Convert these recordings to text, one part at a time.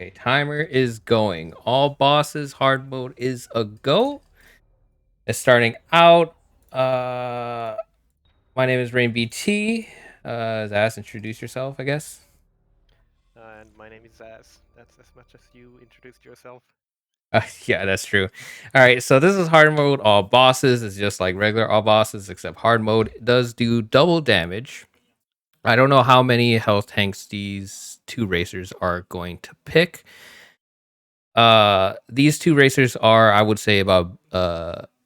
Okay, timer is going. All bosses, hard mode is a go. It's starting out. Uh, my name is Rain BT. Zaz, introduce yourself, I guess. And my name is Zaz. That's as much as you introduced yourself. Yeah, that's true. All right, so this is hard mode. All bosses is just like regular all bosses, except hard mode does do double damage. I don't know how many health tanks these two racers are going to pick. These two racers are, I would say, about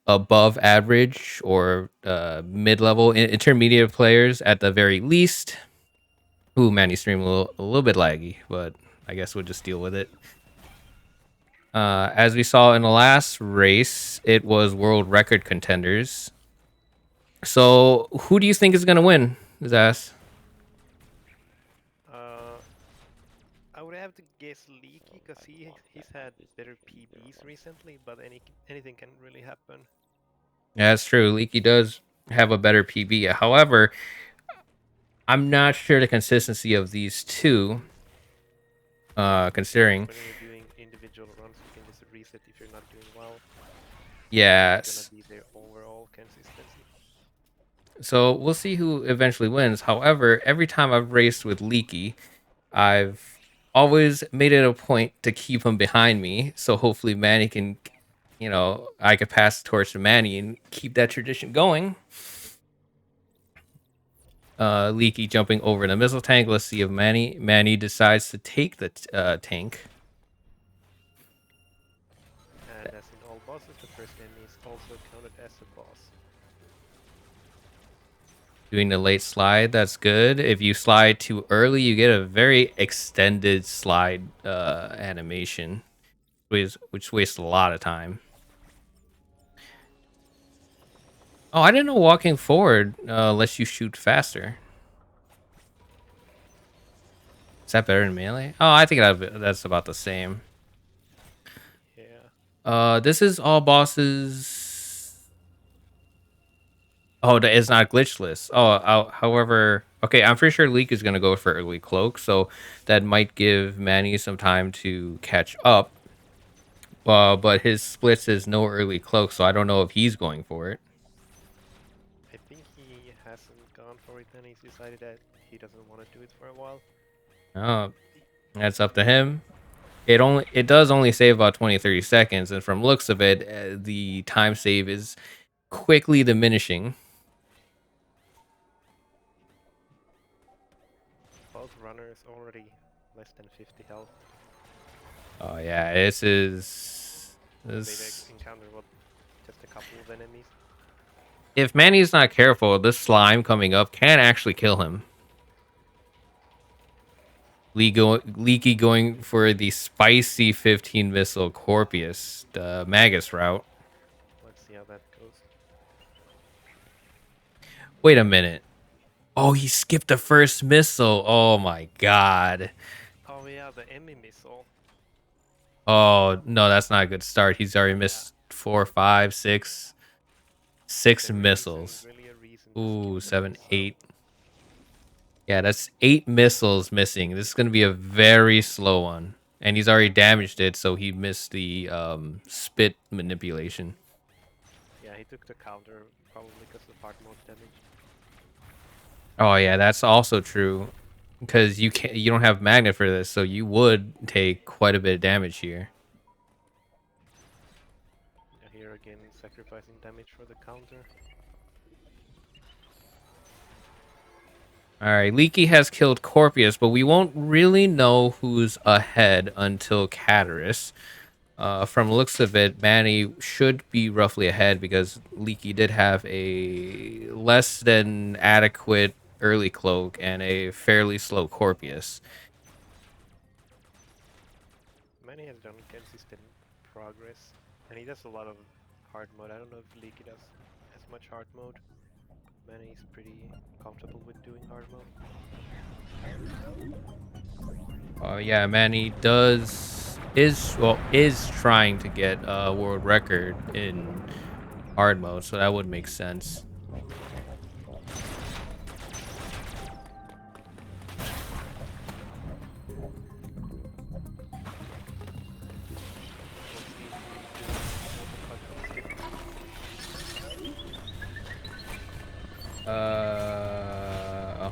above average or mid-level intermediate players at the very least. Ooh, man, you stream a little bit laggy, but I guess we'll just deal with it. As we saw in the last race, it was world record contenders. So, who do you think is gonna win, Zas? Uh, I would have to guess Leaky because he's had better PBs recently, but anything can really happen. Yeah, that's true. Leaky does have a better PB. However, I'm not sure the consistency of these two. Considering, When you're doing individual runs, you can just reset if you're not doing well. It's gonna yes. be their overall consistency. So we'll see who eventually wins. However, every time I've raced with Leaky, I've always made it a point to keep him behind me. So hopefully Manny can, I could pass the torch to Manny and keep that tradition going. Leaky jumping over the missile tank. Let's see if Manny decides to take the tank. And as in all bosses, the first enemy is also counted as a boss. Doing the late slide, that's good. If you slide too early, you get a very extended slide animation, which wastes a lot of time. Oh, I didn't know walking forward lets you shoot faster. Is that better than melee? Oh, I think that's about the same. Yeah. This is all bosses. Oh, it's not glitchless. However, okay, I'm pretty sure Leak is gonna go for early cloak, so that might give Manny some time to catch up. But his splits is no early cloak, so I don't know if he's going for it. I think he hasn't gone for it and he's decided that he doesn't want to do it for a while. Oh, that's up to him. It does only save about 20-30 seconds, and from looks of it, the time save is quickly diminishing. Both runners already less than 50 health. Oh yeah, this is They've this. encountered what, just a couple of enemies. If Manny's not careful, this slime coming up can actually kill him. Leaky going for the spicy 15 missile Corpius, the Magus route. Let's see how that goes. Wait a minute. Oh, he skipped the first missile. Oh my god. Oh yeah, the Emmy missile. Oh no, that's not a good start. He's already Yeah, missed four, five, six there isn't missiles. really a reason to skip Ooh, that seven, missile. eight. Yeah, that's 8 missiles missing. This is gonna be a very slow one. And he's already damaged it, so he missed the spit manipulation. Yeah, he took the counter probably because of hard mode damage. Oh yeah, that's also true. Because you don't have magnet for this, so you would take quite a bit of damage here. Yeah, here again, sacrificing damage for the counter. All right, Leaky has killed Corpius, but we won't really know who's ahead until Cataris. From the looks of it, Manny should be roughly ahead because Leaky did have a less than adequate early cloak and a fairly slow Corpius. Manny has done consistent progress, and he does a lot of hard mode. I don't know if Leaky does as much hard mode. Manny is pretty comfortable with doing hard mode. Yeah, Manny is trying to get a world record in hard mode, so that would make sense.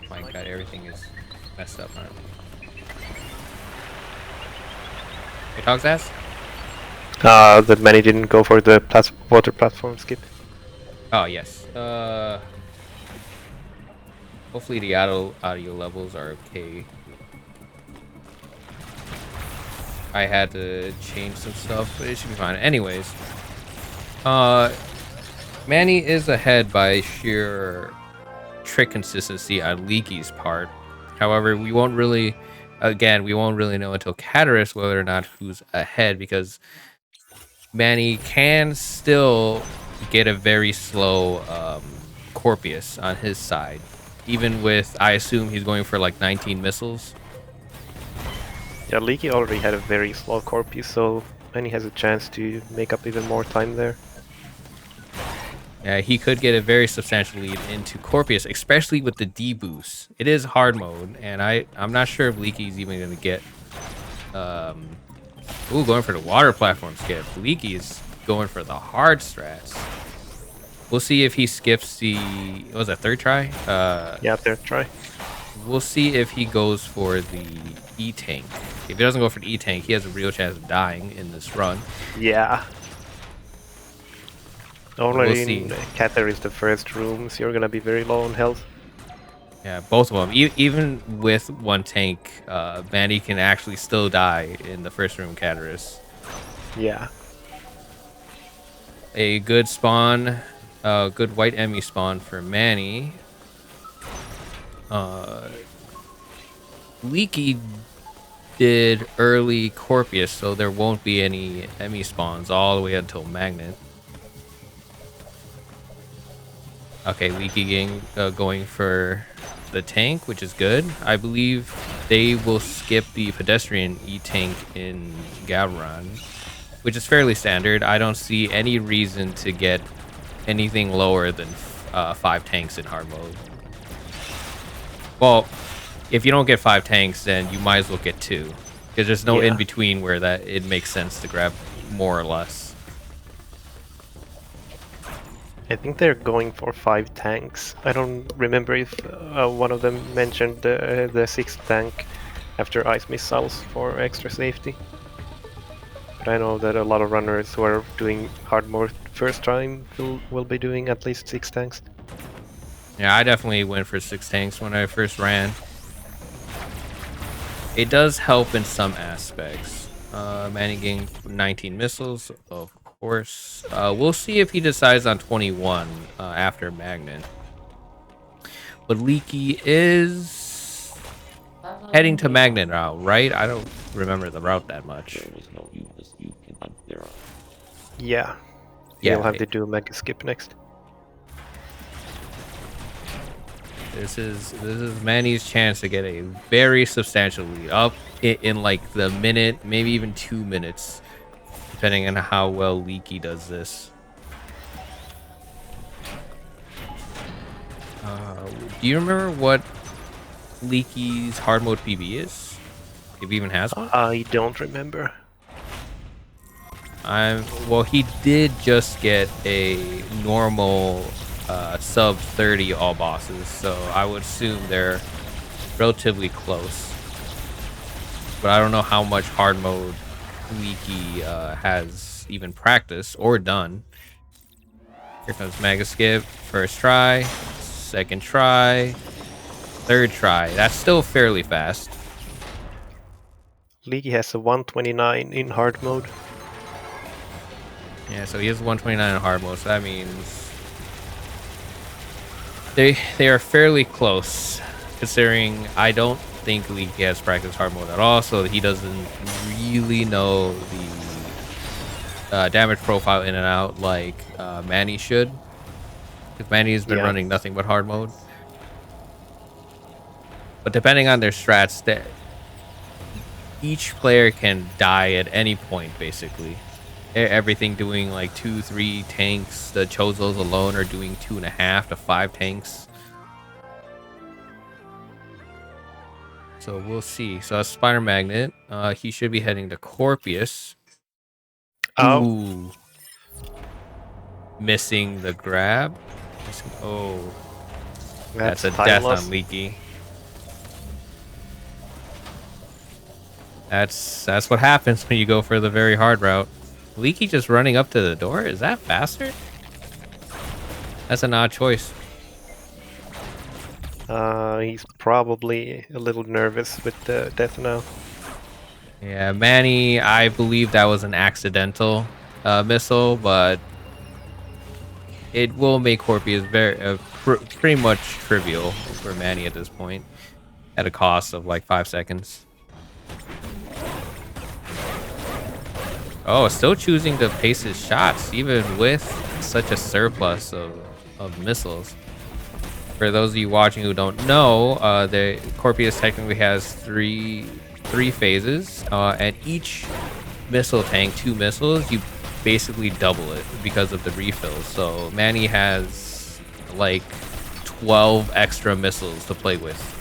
My god, everything is messed up, man. Hey, Dog's ass? That many didn't go for the water platform skip. Oh, yes. Hopefully the audio levels are okay. I had to change some stuff, but it should be fine. Anyways, Manny is ahead by sheer trick consistency on Leaky's part. However, we won't really know until Cataris whether or not who's ahead, because Manny can still get a very slow Corpius on his side, even with, I assume he's going for like 19 missiles. Yeah, Leaky already had a very slow Corpus, so Manny has a chance to make up even more time there. Yeah, he could get a very substantial lead into Corpius, especially with the D boost. It is hard mode, and I'm not sure if Leaky's even going to get. Ooh, going for the water platform skip. Leaky is going for the hard strats. We'll see if he skips the. What was that, third try? Yeah, third try. We'll see if he goes for the E tank. If he doesn't go for the E tank, he has a real chance of dying in this run. Yeah. Only We'll in see. Cather is the first room, so you're gonna be very low on health. Yeah, both of them. Even with one tank, Manny can actually still die in the first room Cataris. Yeah. A good spawn, good white Emmy spawn for Manny. Leaky did early Corpius, so there won't be any Emmy spawns all the way until Magnet. Okay, Leaky going for the tank, which is good. I believe they will skip the pedestrian E-tank in Gavron, which is fairly standard. I don't see any reason to get anything lower than 5 tanks in hard mode. Well, if you don't get 5 tanks, then you might as well get 2, because there's no in between where that it makes sense to grab more or less. I think they're going for 5 tanks. I don't remember if one of them mentioned the 6th tank after ice missiles for extra safety. But I know that a lot of runners who are doing hard mode first time will be doing at least 6 tanks. Yeah, I definitely went for 6 tanks when I first ran. It does help in some aspects. Manny getting 19 missiles, of course. We'll see if he decides on 21 after Magnet. But Leaky is heading to Magnet route, right? I don't remember the route that much. Yeah. Yeah, You'll have to do a mega skip next. This is Manny's chance to get a very substantial lead up in like the minute, maybe even 2 minutes, depending on how well Leaky does this. Do you remember what Leaky's hard mode PB is? If he even has one? I don't remember. Well, he did just get a normal sub 30 all bosses, so I would assume they're relatively close. But I don't know how much hard mode Leaky has even practiced or done. Here comes Mega Skip. First try, second try, third try. That's still fairly fast. Leaky has a 129 in hard mode. Yeah, so he has 129 in hard mode, so that means they are fairly close, considering I don't think Leaky has practiced hard mode at all, so he doesn't really know the damage profile in and out like Manny should. Because Manny has been running nothing but hard mode. But depending on their strats, each player can die at any point, basically. Everything doing like 2-3 tanks. The Chozos alone are doing 2.5 to 5 tanks. So we'll see. So that's Spider Magnet. He should be heading to Corpius. Ooh. Missing the grab. Oh. That's a death on Leaky. That's what happens when you go for the very hard route. Leaky just running up to the door? Is that faster? That's an odd choice. He's probably a little nervous with the death now. Yeah, Manny, I believe that was an accidental missile, but it will make Corpius very pretty much trivial for Manny at this point, at a cost of like 5 seconds. Oh, still choosing to pace his shots, even with such a surplus of missiles. For those of you watching who don't know, the Corpius technically has three phases, and each missile tank, 2 missiles, you basically double it because of the refills. So Manny has like 12 extra missiles to play with.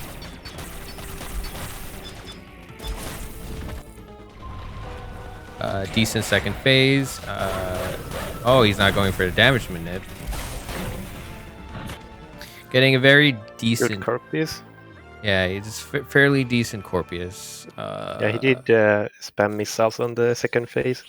Decent second phase. Oh, he's not going for the damage minute. Getting a very decent Corpius. Yeah, he's fairly decent Corpius. Yeah, he did spam missiles on the second phase.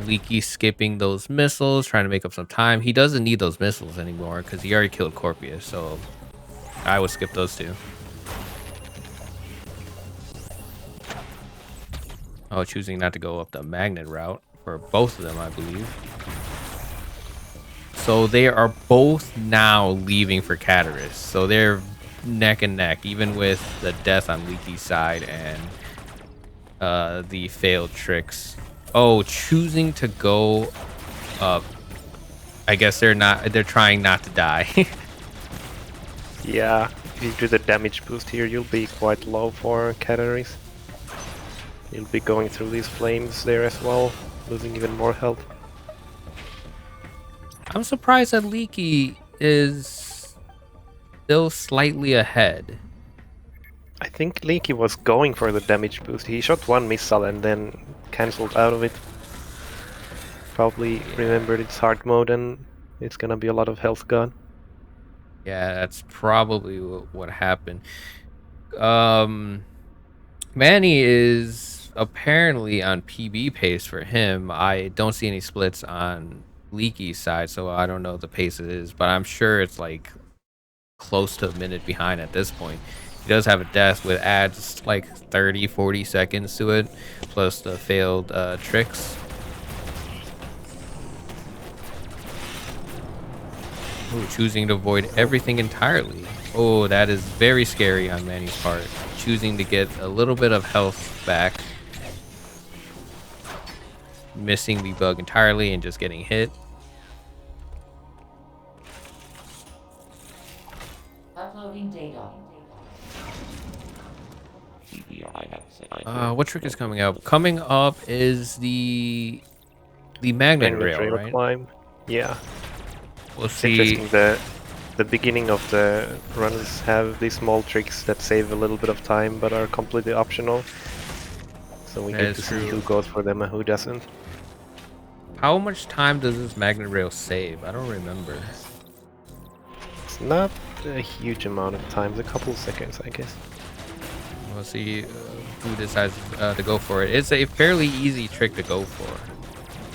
Leaky skipping those missiles, trying to make up some time. He doesn't need those missiles anymore because he already killed Corpius, so I would skip those 2. Oh, choosing not to go up the magnet route for both of them, I believe. So they are both now leaving for Cataris. So they're neck and neck, even with the death on Leaky's side and the failed tricks. Oh, choosing to go up. I guess they're trying not to die. Yeah, if you do the damage boost here, you'll be quite low for Cataris. You'll be going through these flames there as well, losing even more health. I'm surprised that Leaky is still slightly ahead. I think Leaky was going for the damage boost. He shot 1 missile and then cancelled out of it. Probably remembered it's hard mode and it's gonna be a lot of health gone. Yeah, that's probably what happened. Manny is apparently on PB pace for him. I don't see any splits on Leaky's side, so I don't know the pace it is, but I'm sure it's like close to a minute behind at this point. He does have a death with adds like 30-40 seconds to it, plus the failed tricks. Ooh, choosing to avoid everything entirely. Oh, that is very scary on Manny's part. Choosing to get a little bit of health back. Missing the bug entirely and just getting hit. Uploading data. What trick is coming up? Coming up is the magnet rail, right? Climb. Yeah. We'll It's see. interesting the beginning of the runs have these small tricks that save a little bit of time but are completely optional. So we get to see who goes for them and who doesn't. How much time does this magnet rail save? I don't remember. It's not a huge amount of time, it's a couple seconds, I guess. We'll see who decides to go for it. It's a fairly easy trick to go for.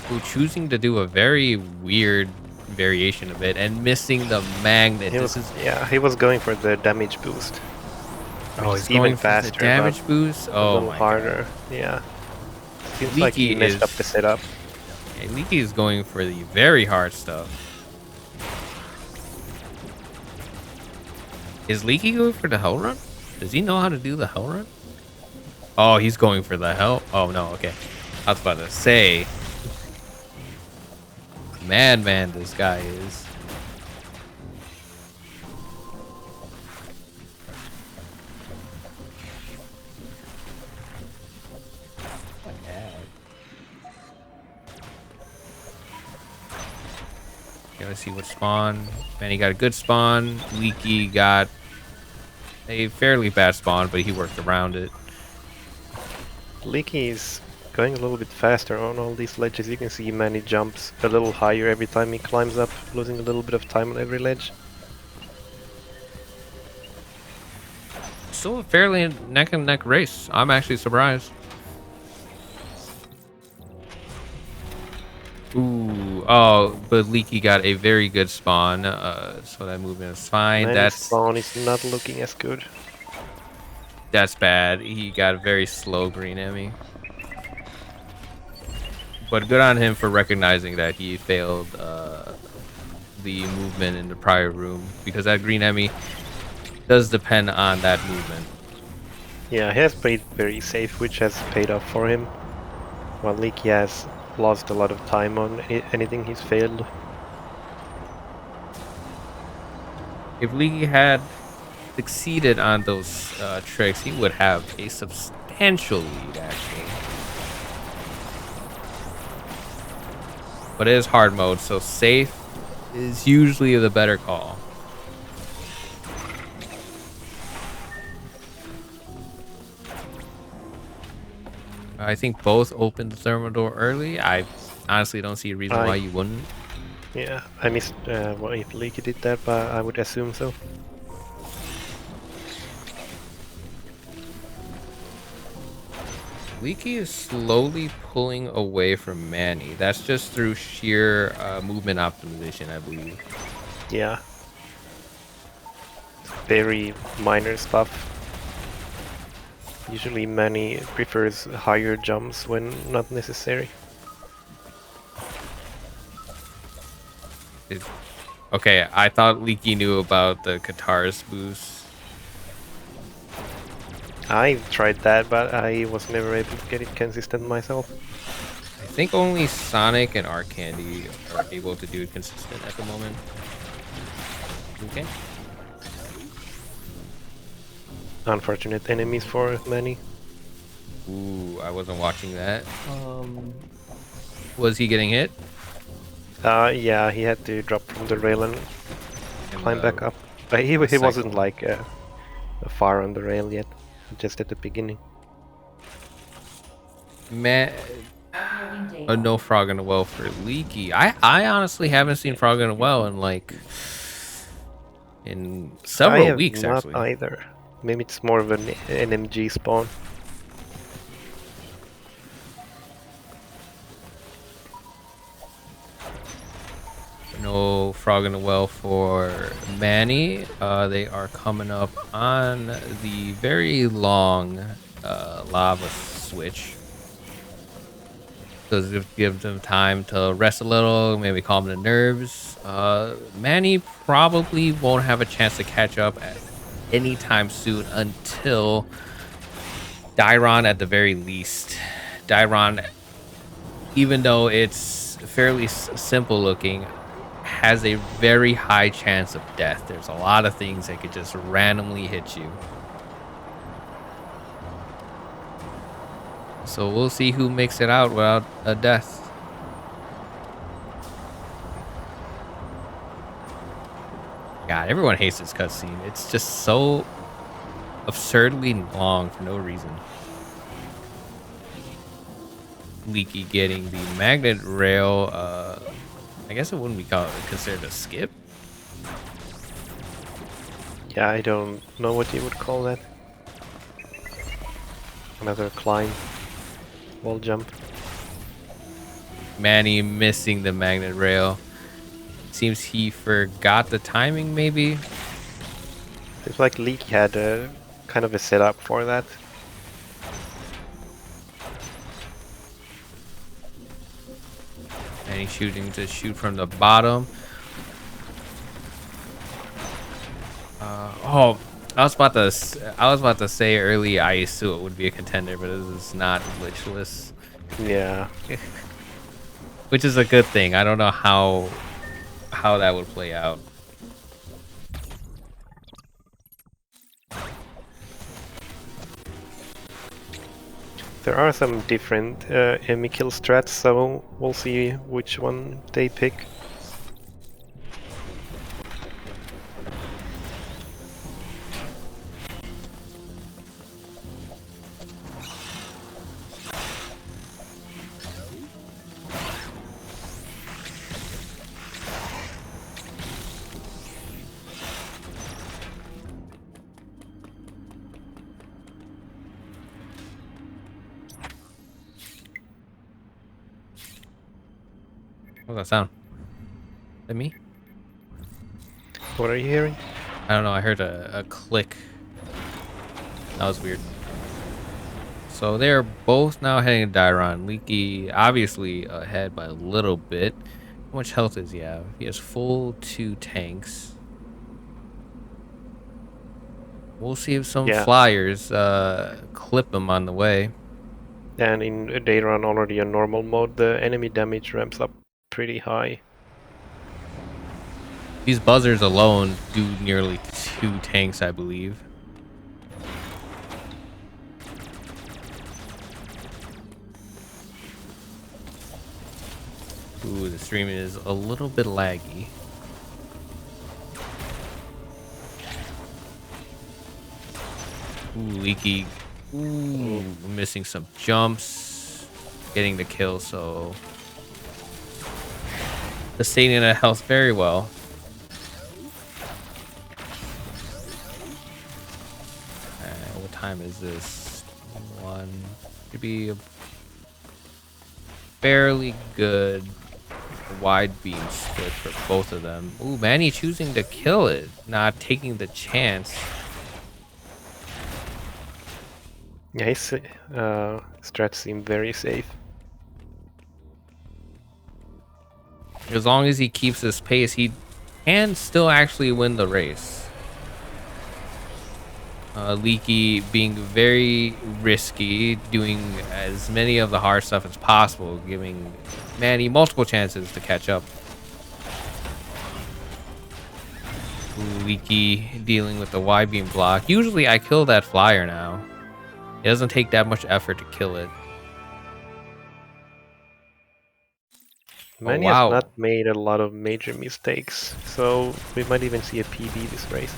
Who choosing to do a very weird variation of it and missing the magnet. He was going for the damage boost. Oh, he's even going faster. For the damage boost. Oh, a little my harder. God. Yeah. Seems Leaky like he messed up the setup. Yeah, Leaky is going for the very hard stuff. Is Leaky going for the hell run? Does he know how to do the hell run? Oh, he's going for the hell. Oh no, okay. I was about to say. Madman, this guy is. Okay, let's see what spawn. Manny got a good spawn. Leaky got a fairly bad spawn, but he worked around it. Leaky is going a little bit faster on all these ledges. You can see Manny jumps a little higher every time he climbs up, losing a little bit of time on every ledge. still a fairly neck and neck race. I'm actually surprised. Ooh, oh, but Leaky got a very good spawn, so that movement is fine. Manny's spawn is not looking as good. That's bad. He got a very slow green Emmy. But good on him for recognizing that he failed the movement in the prior room, because that green Emmy does depend on that movement. Yeah, he has played very safe, which has paid off for him. While Leaky has lost a lot of time on anything he's failed. If Leaky had succeeded on those tricks, he would have a substantial lead, actually. But it is hard mode, so safe is usually the better call. I think both opened the thermal door early. I honestly don't see a reason why you wouldn't. Yeah, I missed what if Leaky did that, but I would assume so. Leaky is slowly pulling away from Manny. That's just through sheer movement optimization, I believe. Yeah. Very minor stuff. Usually Manny prefers higher jumps when not necessary. Okay, I thought Leaky knew about the Katar's boost. I tried that, but I was never able to get it consistent myself. I think only Sonic and Arc Candy are able to do it consistent at the moment. Okay. Unfortunate enemies for Manny. Ooh, I wasn't watching that. Was he getting hit? Yeah, he had to drop from the rail and climb back up. But he wasn't like far on the rail yet, just at the beginning. Man, no frog in a well for Leaky. I honestly haven't seen frog in a well in like several weeks not actually. Either. Maybe it's more of an NMG spawn. No frog in the well for Manny. They are coming up on the very long lava switch. So it gives them time to rest a little, maybe calm the nerves. Manny probably won't have a chance to catch up at any time soon until Dairon at the very least. Dairon, even though it's fairly simple looking, has a very high chance of death. There's a lot of things that could just randomly hit you. So we'll see who makes it out without a death. God, everyone hates this cutscene. It's just so absurdly long for no reason. Leaky getting the magnet rail. I guess it wouldn't be considered a skip. Yeah, I don't know what you would call that. Another climb. Wall jump. Manny missing the magnet rail. Seems he forgot the timing, maybe. It's like Leaky had a kind of a setup for that. And he's shooting to shoot from the bottom. Oh, I was about to say early I assume it would be a contender, but this is not glitchless. Yeah. Which is a good thing. I don't know how that would play out. There are some different enemy kill strats, so we'll see which one they pick. What's that sound? Is that me? What are you hearing? I don't know. I heard a click. That was weird. So they're both now heading to Dairon. Leaky obviously ahead by a little bit. How much health does he have? He has full 2 tanks. We'll see if some Yeah. flyers clip him on the way. And in Dayron already on normal mode, the enemy damage ramps up pretty high. These buzzers alone do nearly 2 tanks, I believe. Ooh, the stream is a little bit laggy. Ooh, Leaky. Ooh, missing some jumps. Getting the kill, so... sustaining that health very well. What time is this? 1. Should be a fairly good wide beam split for both of them. Ooh, Manny choosing to kill it, not taking the chance. Yeah, his strats seem very safe. As long as he keeps his pace, he can still actually win the race. Leaky being very risky, doing as many of the hard stuff as possible, giving Manny multiple chances to catch up. Leaky dealing with the wide beam block. Usually I kill that flyer now. It doesn't take that much effort to kill it. Manny has not made a lot of major mistakes, so we might even see a PB this race.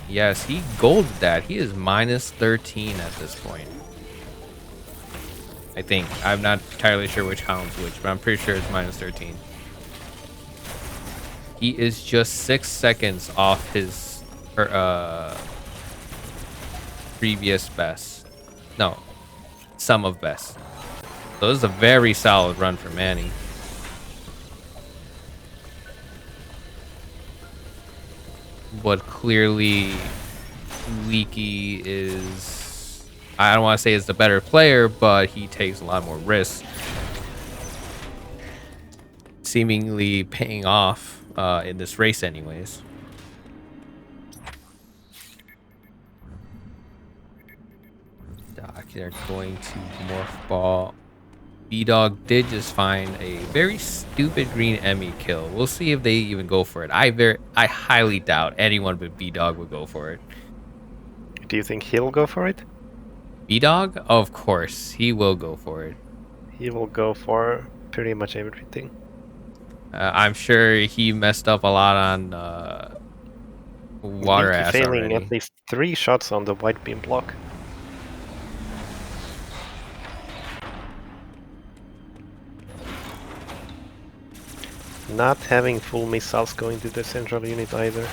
Yes, he golded that. He is minus 13 at this point. I think. I'm not entirely sure which column's which, but I'm pretty sure it's minus 13. He is just 6 seconds off his previous best. No, sum of best. So this is a very solid run for Manny. But clearly, Leaky is, I don't want to say is the better player, but he takes a lot more risks. Seemingly paying off in this race anyways. Doc, they're going to Morph Ball. B-Dog did just find a very stupid green Emmy kill. We'll see if they even go for it. I highly doubt anyone but B-Dog would go for it. Do you think he'll go for it? B-Dog? Of course, he will go for it. He will go for pretty much everything. I'm sure he messed up a lot on water ass failing already. at least 3 shots on the white beam block. Not having full missiles going to the central unit either.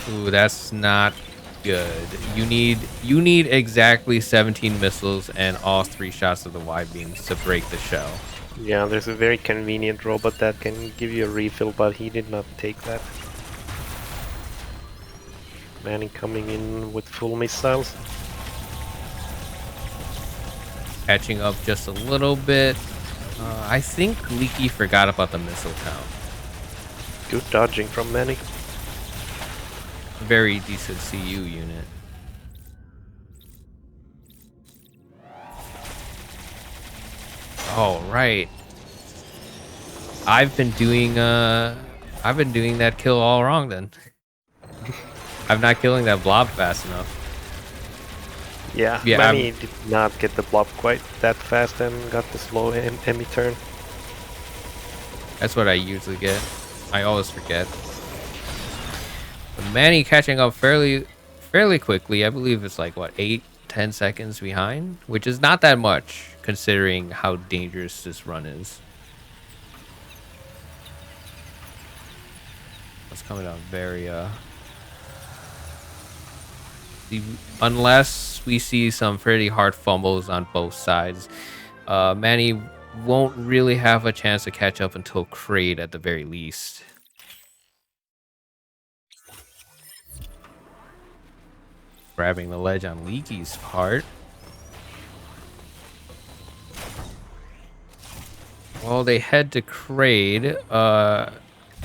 Ooh, that's not good. You need exactly 17 missiles and all 3 shots of the wide beams to break the shell. Yeah, there's a very convenient robot that can give you a refill, but he did not take that. Manny coming in with full missiles. Catching up just a little bit. I think Leaky forgot about the missile count. Good dodging from Manny. Very decent CU unit. Oh, right. I've been doing that kill all wrong then. I'm not killing that blob fast enough. Yeah, Manny did not get the blob quite that fast and got the slow Emmy turn. That's what I usually get. I always forget. But Manny catching up fairly quickly. I believe it's like what, 8-10 seconds behind, which is not that much considering how dangerous this run is. It's coming out very unless we see some pretty hard fumbles on both sides. Manny won't really have a chance to catch up until Kraid at the very least. Grabbing the ledge on Leaky's part. Well, they head to Kraid.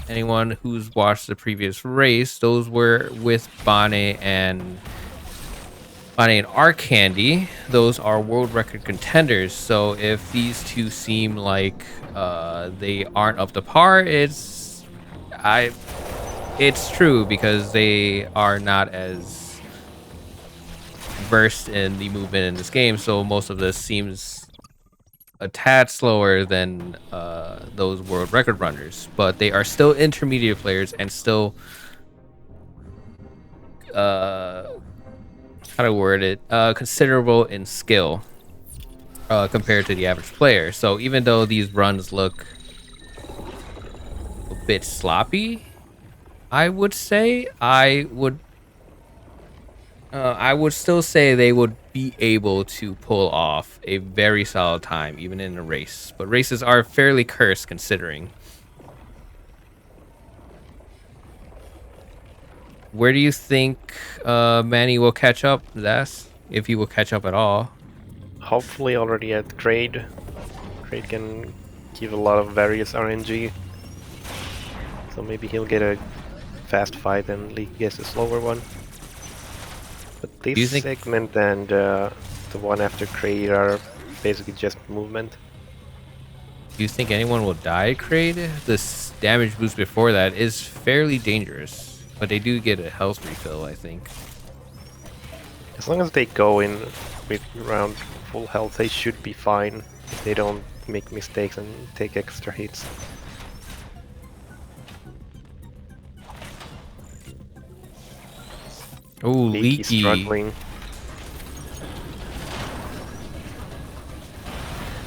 Anyone who's watched the previous race, those were with Bonnie and Arcandy. Those are world record contenders. So if these two seem like they aren't up to par, it's true because they are not as versed in the movement in this game. So most of this seems a tad slower than those world record runners, but they are still intermediate players and still how to word it, considerable in skill compared to the average player. So even though these runs look a bit sloppy, I would say I would still say they would be able to pull off a very solid time, even in a race. But races are fairly cursed, considering. Where do you think Manny will catch up, Zas? If he will catch up at all? Hopefully already at Kraid. Kraid can give a lot of various RNG. So maybe he'll get a fast fight and Leaky gets a slower one. But this segment and the one after Kraid are basically just movement. Do you think anyone will die at Kraid? This damage boost before that is fairly dangerous, but they do get a health refill, I think. As long as they go in with around full health, they should be fine if they don't make mistakes and take extra hits. Oh, Leaky. Struggling.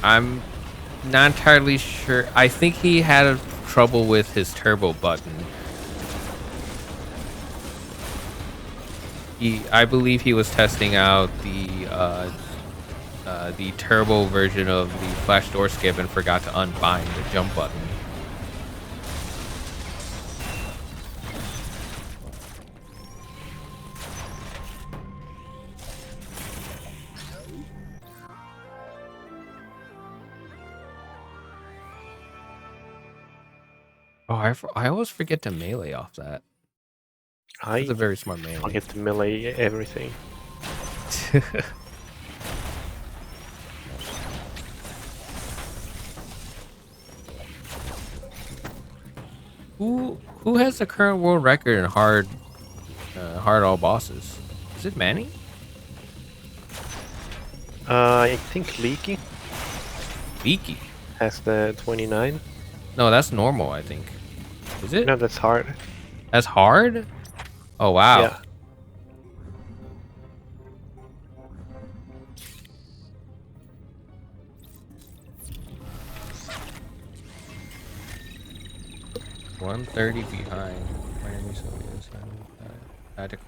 I'm not entirely sure. I think he had trouble with his turbo button. I believe he was testing out the turbo version of the flash door skip and forgot to unbind the jump button. Oh, I always forget to melee off that. That's a very smart melee. I get to melee everything. Who has the current world record in hard all bosses? Is it Manny? I think Leaky Leaky has the 29. No, that's normal, I think. Is it? No, that's hard. That's hard? Oh, wow. Yeah. $130 behind.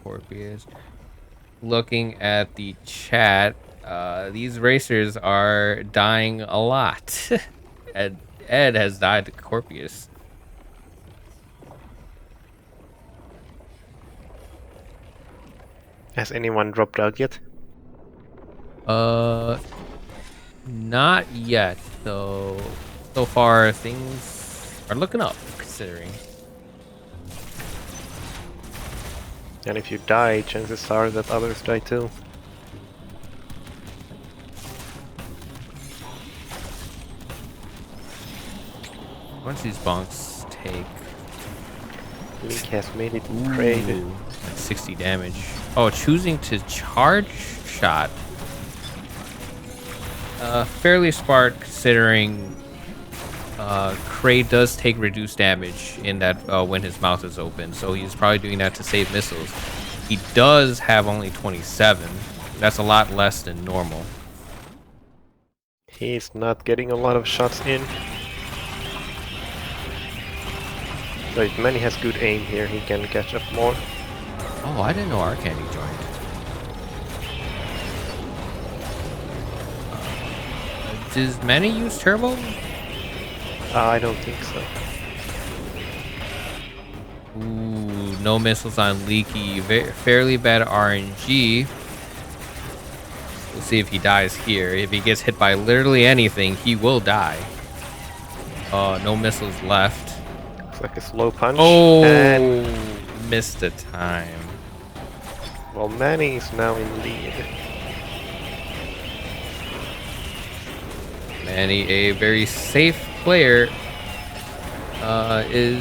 Corpius. Looking at the chat, these racers are dying a lot. Ed has died to Corpius. Has anyone dropped out yet? Not yet, though. So far, things are looking up, considering. And if you die, chances are that others die too. Once these bonks take... Link has made it Kraid. Like 60 damage. Oh, choosing to charge shot. Fairly smart considering Kraid does take reduced damage in that when his mouth is open, so he's probably doing that to save missiles. He does have only 27. That's a lot less than normal. He's not getting a lot of shots in. So if Manny has good aim here, he can catch up more. Oh, I didn't know Arcandy joined. Does Manny use turbo? I don't think so. Ooh, no missiles on Leaky. Fairly bad RNG. We'll see if he dies here. If he gets hit by literally anything, he will die. No missiles left. It's like a slow punch. Oh, And missed the time. well, Manny is now in lead. Manny, a very safe player, is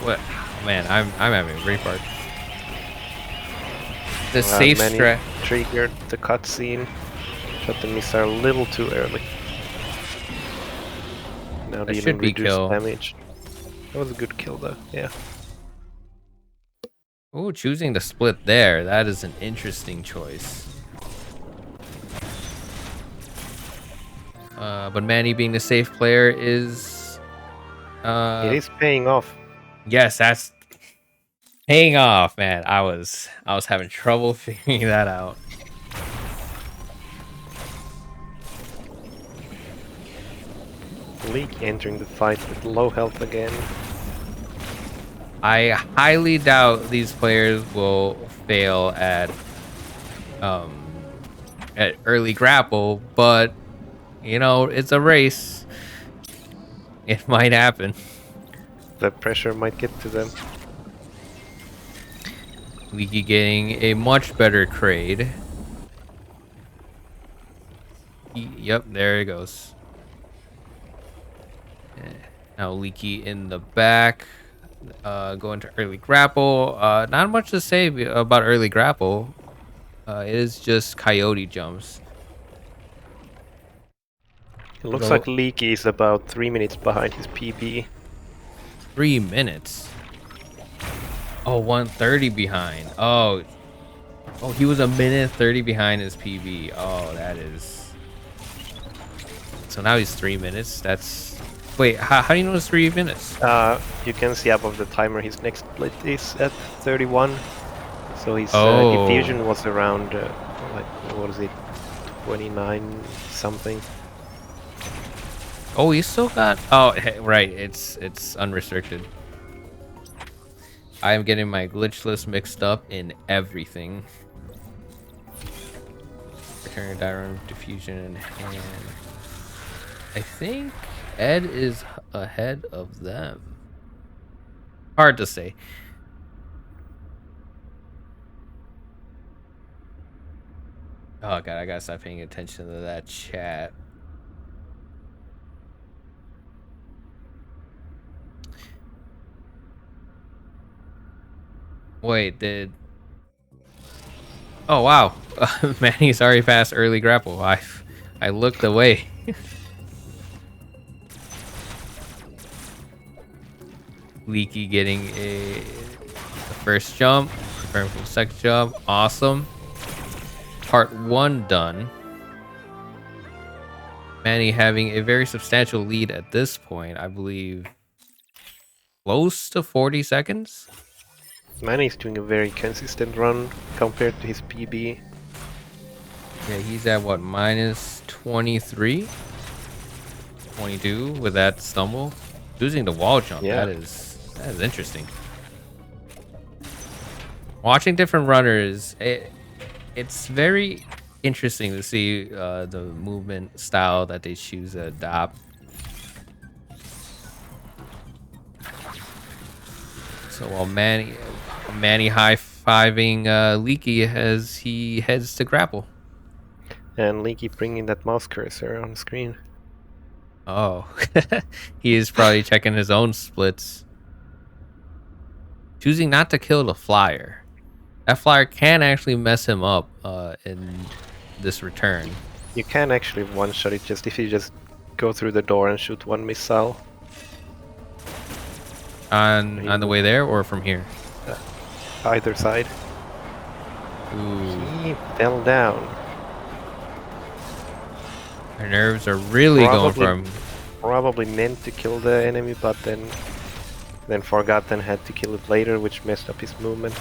what? Oh, man, I'm having a great part. The safe Manny strat. triggered the cutscene. Shot the missile a little too early. Now That dealing should be reduced kill. damage. That was a good kill though. Yeah. Oh, choosing to split there. That is an interesting choice. But Manny being the safe player is... It is paying off. Yes, that's paying off, man. I was having trouble figuring that out. Leak entering the fight with low health again. I highly doubt these players will fail at early grapple, but you know, it's a race. It might happen. The pressure might get to them. Leaky getting a much better trade. Yep, there it goes. Now Leaky in the back. Going to early grapple. Not much to say about early grapple. It is just coyote jumps. It looks like Leaky is about 3 minutes behind his PB. 3 minutes. Oh, 1:30 behind. Oh, he was 1:30 behind his PB. Oh, that is. So now he's 3 minutes. That's. Wait, how do you know it's 3 minutes? You can see above the timer his next split is at 31. So his diffusion was around, like, what is it, 29 something. Oh, he's still got. Oh, right. It's unrestricted. I am getting my glitch list mixed up in everything. Return Diron diffusion in hand. I think Ed is ahead of them. Hard to say. Oh god, I gotta stop paying attention to that chat. Wait, did... Oh wow, Manny's already passed early grapple. I looked away. Leaky getting the first jump, preparing for the second jump. Awesome. Part 1 done. Manny having a very substantial lead at this point. I believe close to 40 seconds. Manny's doing a very consistent run compared to his PB. Yeah, he's at what, minus 23? 22 with that stumble. Using the wall jump, Yeah. that is interesting. Watching different runners, it's very interesting to see the movement style that they choose to adopt. So while Manny high-fiving Leaky as he heads to grapple. And Leaky bringing that mouse cursor on screen. Oh, he is probably checking his own splits. Choosing not to kill the flyer. That flyer can actually mess him up in this return. You can actually one-shot it just if you just go through the door and shoot one missile. On the way there or from here? Either side. Ooh. He fell down. Our nerves are really going for him. Probably meant to kill the enemy, but then forgot and had to kill it later, which messed up his movement.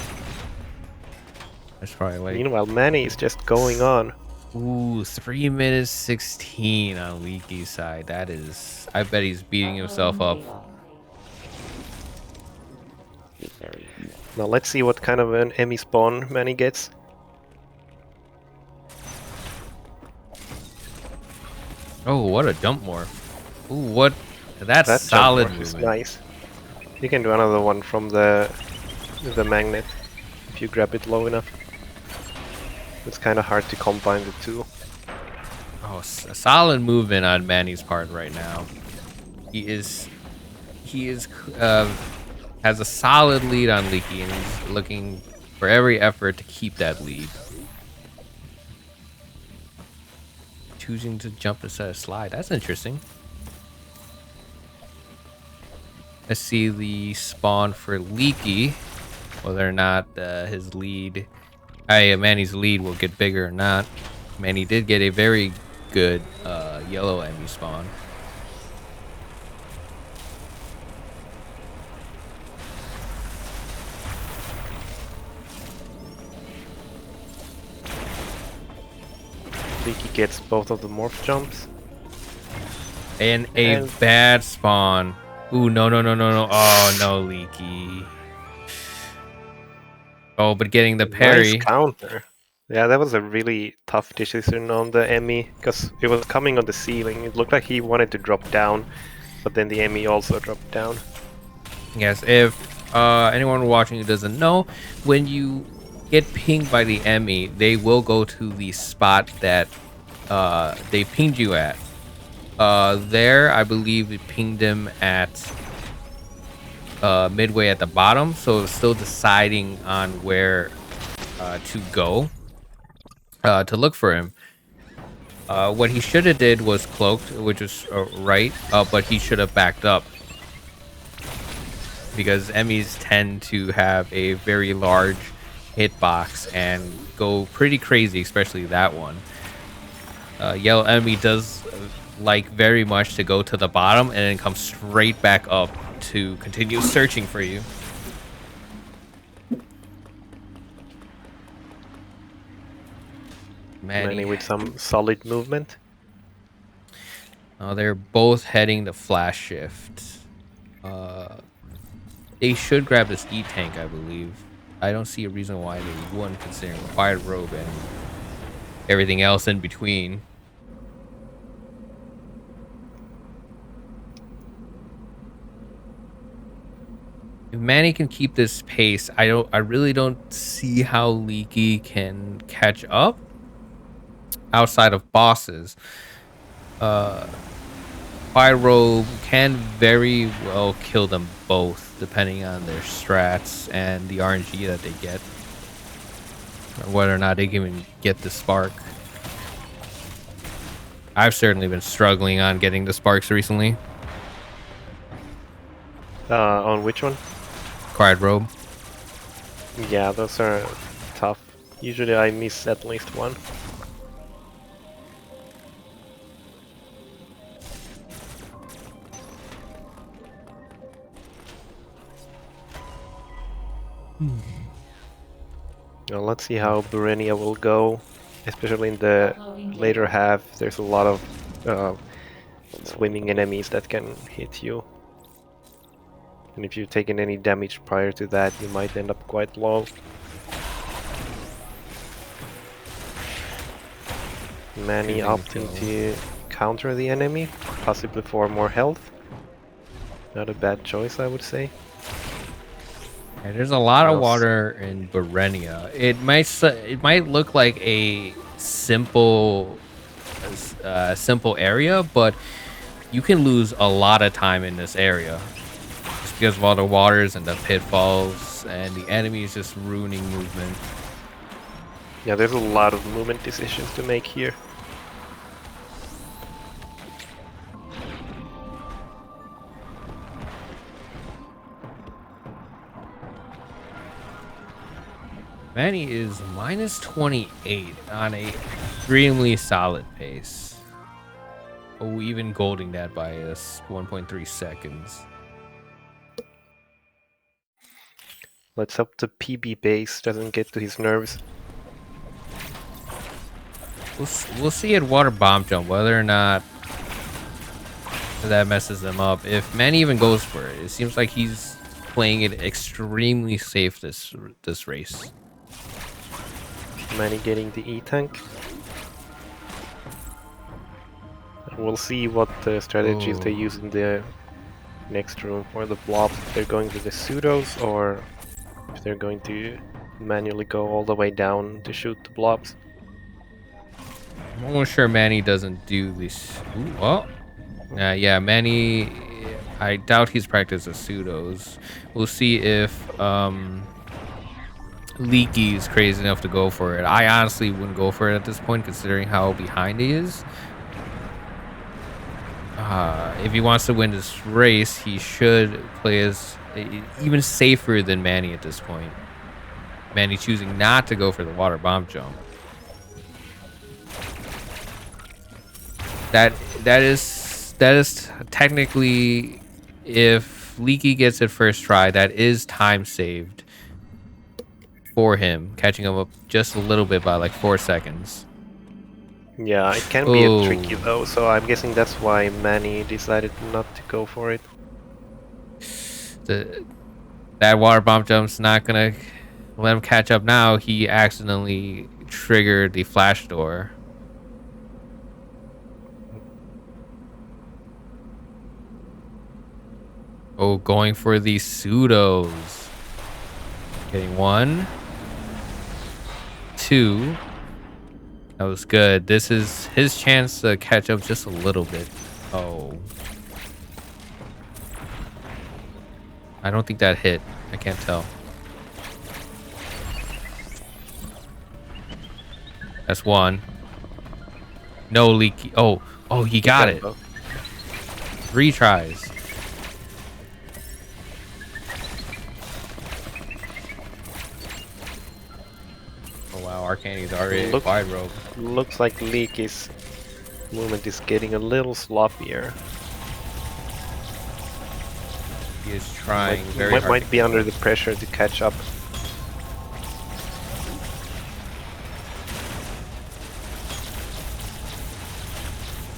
That's probably why. Meanwhile, Manny is just going on. Ooh, 3 minutes 16 on Leaky's side. That is, I bet he's beating himself up. Now let's see what kind of an Emmy spawn Manny gets. Oh, what a jump morph. Ooh, what? That's That solid jump morph is movement. nice. You can do another one from the magnet if you grab it low enough. It's kind of hard to combine the two. Oh, a solid movement on Manny's part right now. He is uh, has a solid lead on Leaky, and he's looking for every effort to keep that lead. Choosing to jump instead of slide. That's interesting. Let's see the spawn for Leaky. Whether or not his lead, Manny's lead will get bigger or not. Manny did get a very good yellow Emmy spawn. Leaky gets both of the morph jumps. And a bad spawn. Ooh, no, no, no, no, no. Oh, no, Leaky. Oh, but getting the parry. Nice counter. Yeah, that was a really tough decision on the Emmy, because it was coming on the ceiling. It looked like he wanted to drop down, but then the Emmy also dropped down. Yes, if anyone watching who doesn't know, when you get pinged by the Emmy, they will go to the spot that they pinged you at. There, I believe it pinged him at midway at the bottom, so it's still deciding on where to go to look for him. What he should have did was cloaked, which was right, but he should have backed up, because Emmys tend to have a very large hitbox and go pretty crazy, especially that one. Yellow Emmy does like very much to go to the bottom and then come straight back up to continue searching for you. Manny with some solid movement. They're both heading to flash shift. They should grab this E-tank, I believe. I don't see a reason why they wouldn't, considering Quiet Robe and everything else in between. If Manny can keep this pace, I really don't see how Leaky can catch up outside of bosses. Pyro can very well kill them both, depending on their strats and the RNG that they get, or whether or not they can even get the spark. I've certainly been struggling on getting the sparks recently. On which one? Quiet Robe. Yeah, those are tough. Usually I miss at least one. Now let's see how Burenia will go, especially in the later half. There's a lot of swimming enemies that can hit you. And if you've taken any damage prior to that, you might end up quite low. Manny opting to counter the enemy, possibly for more health. Not a bad choice, I would say. Yeah, there's a lot of water in Berenia. It might look like a simple area, but you can lose a lot of time in this area just because of all the waters and the pitfalls and the enemies just ruining movement. Yeah, there's a lot of movement decisions to make here. Manny is minus 28 on a extremely solid pace. Oh, even golding that by 1.3 seconds. Let's hope the PB base doesn't get to his nerves. We'll see at water bomb jump whether or not that messes him up. If Manny even goes for it, it seems like he's playing it extremely safe this race. Manny getting the E-tank. We'll see what strategies they use in the next room for the blobs. If they're going with the pseudos or if they're going to manually go all the way down to shoot the blobs. I'm almost sure Manny doesn't do this. Ooh, well, yeah, Manny. I doubt he's practiced the pseudos. We'll see if Leaky's crazy enough to go for it. I honestly wouldn't go for it at this point, considering how behind he is. If he wants to win this race, he should play as even safer than Manny at this point. Manny choosing not to go for the water bomb jump. That is technically, if Leaky gets it first try, that is time saved for him, catching him up just a little bit by like 4 seconds. Yeah, it can be a tricky though, so I'm guessing that's why Manny decided not to go for it. That water bomb jump's not gonna let him catch up now. He accidentally triggered the flash door. Oh, going for the pseudos. Getting 1, 2. That was good. This is his chance to catch up just a little bit. Oh. I don't think that hit. I can't tell. That's 1. No Leaky. Oh, he got it. 3 tries. Oh wow, Arcane's already wide rope. Looks like Leaky's movement is getting a little sloppier. He is trying very hard. Might be under the pressure to catch up.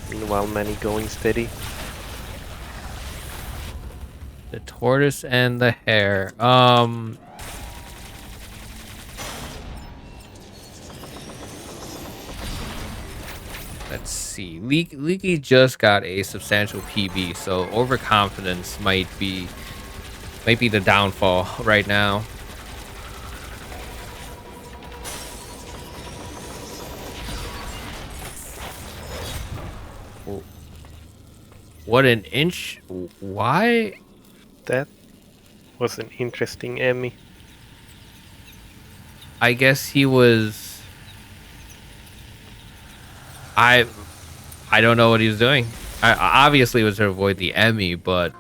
Meanwhile, Manny going steady. The tortoise and the hare. Let's see. Leaky just got a substantial PB, so overconfidence might be the downfall right now. What an inch? Why? That was an interesting Emmy. I guess he was. I don't know what he was doing. Obviously it was to avoid the Emmy, but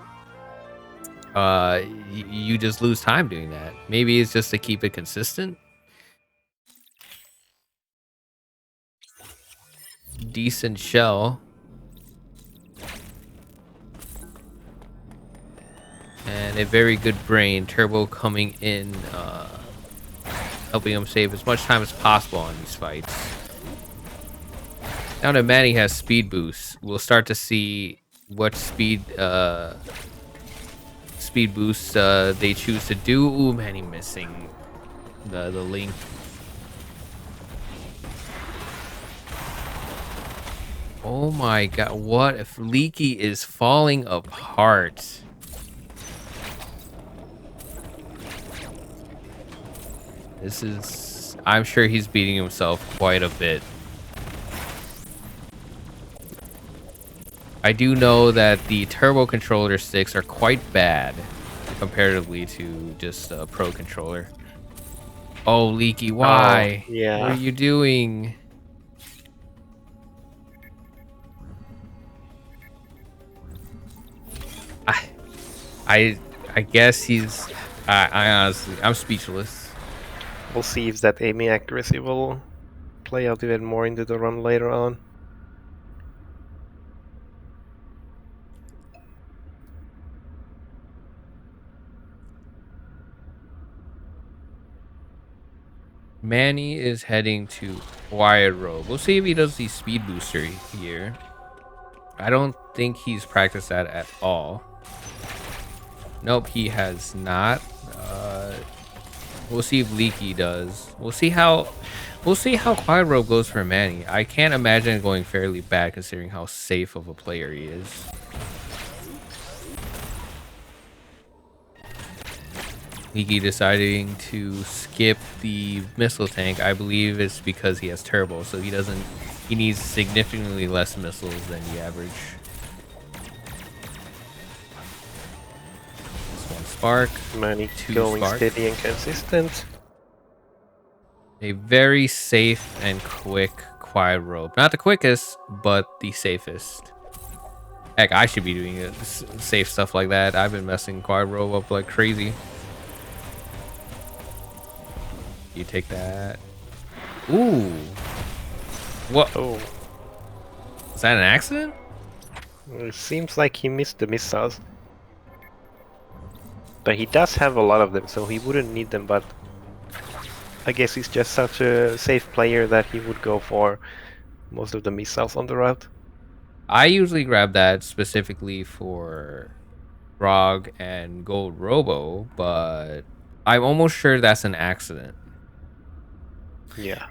you just lose time doing that. Maybe it's just to keep it consistent. Decent shell. And a very good brain. Turbo coming in, helping him save as much time as possible on these fights. Now that Manny has speed boosts, we'll start to see what speed boosts they choose to do. Ooh, Manny missing the link. Oh my god, what if Leaky is falling apart? This is... I'm sure he's beating himself quite a bit. I do know that the turbo controller sticks are quite bad comparatively to just a pro controller. Oh, Leaky, why? Oh, yeah. What are you doing? I guess he's... I honestly... I'm speechless. We'll see if that aiming accuracy will play out even more into the run later on. Manny is heading to Quiet Robe. We'll see if he does the speed booster here. I don't think he's practiced that at all. Nope, he has not. We'll see if Leaky does. We'll see how Quiet Robe goes for Manny. I can't imagine it going fairly bad considering how safe of a player he is. Leaky deciding to skip the missile tank. I believe it's because he has turbo, so he needs significantly less missiles than the average. This one spark. Manny Two going spark. steady and consistent. A very safe and quick Quiet Robe. Not the quickest, but the safest. Heck, I should be doing it, safe stuff like that. I've been messing Quiet Robe up like crazy. You take that. Ooh. What? Oh, Was that an accident? it seems like he missed the missiles. But he does have a lot of them, so he wouldn't need them, but I guess he's just such a safe player that he would go for most of the missiles on the route. I usually grab that specifically for Frog and Gold Robo, but I'm almost sure that's an accident. Yeah.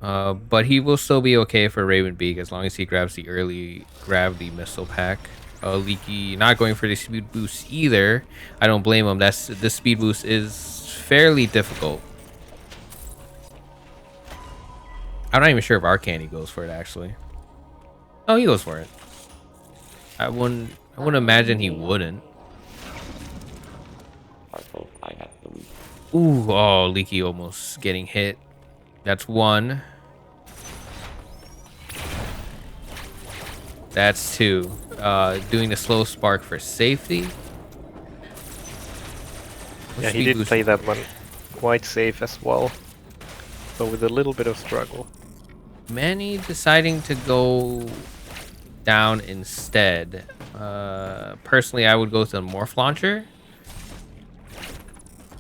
But he will still be okay for Raven Beak as long as he grabs the early gravity missile pack. Leaky not going for the speed boost either. I don't blame him. This speed boost is fairly difficult. I'm not even sure if Arcani goes for it actually. Oh, he goes for it. I wouldn't imagine he wouldn't. Ooh, oh, Leaky almost getting hit. That's one. That's two. Doing the slow spark for safety. Yeah, he did play that one quite safe as well, but with a little bit of struggle. Manny deciding to go down instead. Personally, I would go to the Morph Launcher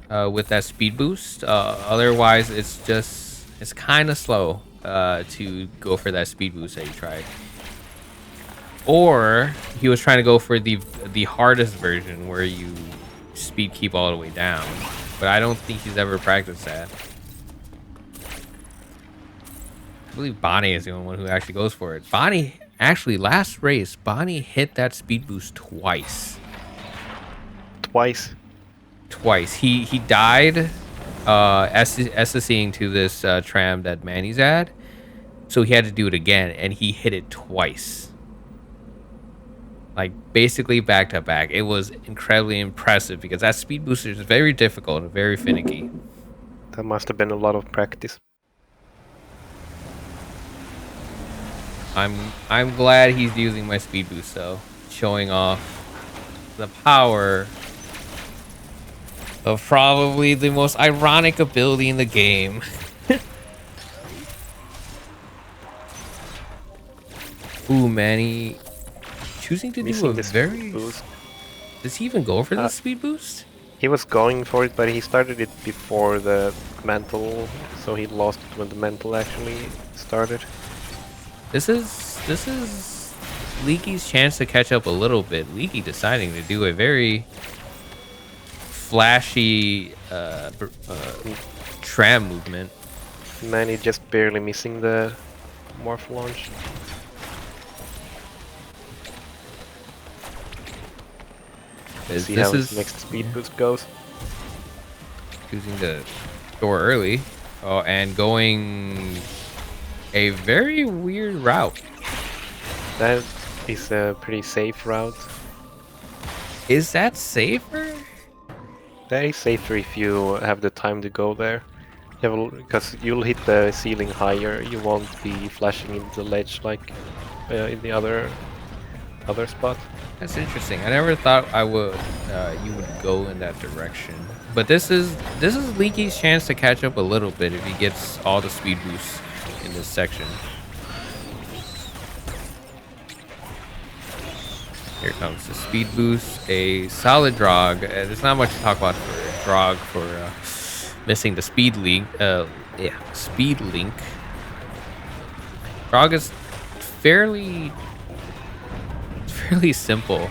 with that speed boost. Otherwise, it's kind of slow to go for that speed boost that he tried. Or he was trying to go for the hardest version where you speed keep all the way down. But I don't think he's ever practiced that. I believe Bonnie is the only one who actually goes for it. Bonnie, actually, last race, Bonnie hit that speed boost twice. Twice. Twice. He died SSing to this tram that Manny's at. So he had to do it again, and he hit it twice. Like, basically back to back. It was incredibly impressive because that speed booster is very difficult and very finicky. That must have been a lot of practice. I'm glad he's using my speed boost though, showing off the power of probably the most ironic ability in the game. Ooh, Manny choosing to do a very boost. Does he even go for the speed boost? He was going for it, but he started it before the mantle, so he lost it when the mantle actually started. This is Leaky's chance to catch up a little bit. Leaky deciding to do a very flashy tram movement. Manny just barely missing the morph launch. See how his next speed boost goes. Choosing to store early. Oh, and going a very weird route. That is a pretty safe route. Is that safer? That is safer if you have the time to go there. Because you'll hit the ceiling higher, you won't be flashing into the ledge like in the other spot. That's interesting. I never thought you would go in that direction. But this is Leaky's chance to catch up a little bit if he gets all the speed boosts in this section. Here comes the speed boost, a solid drog. There's not much to talk about for drog for missing the speed yeah, speed link. Frog is fairly simple,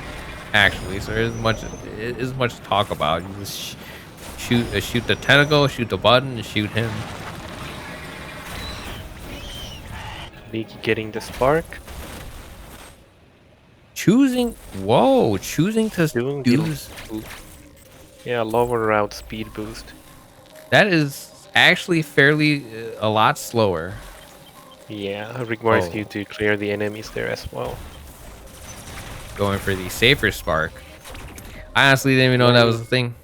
actually. So there isn't much to talk about. You just shoot the tentacle, shoot the button, and shoot him. Leaky getting the spark. Choosing to Doing do the- this. Yeah, lower route speed boost. That is actually fairly a lot slower. Yeah, requires Oh. you to clear the enemies there as well. Going for the safer spark. I honestly didn't even know that was a thing.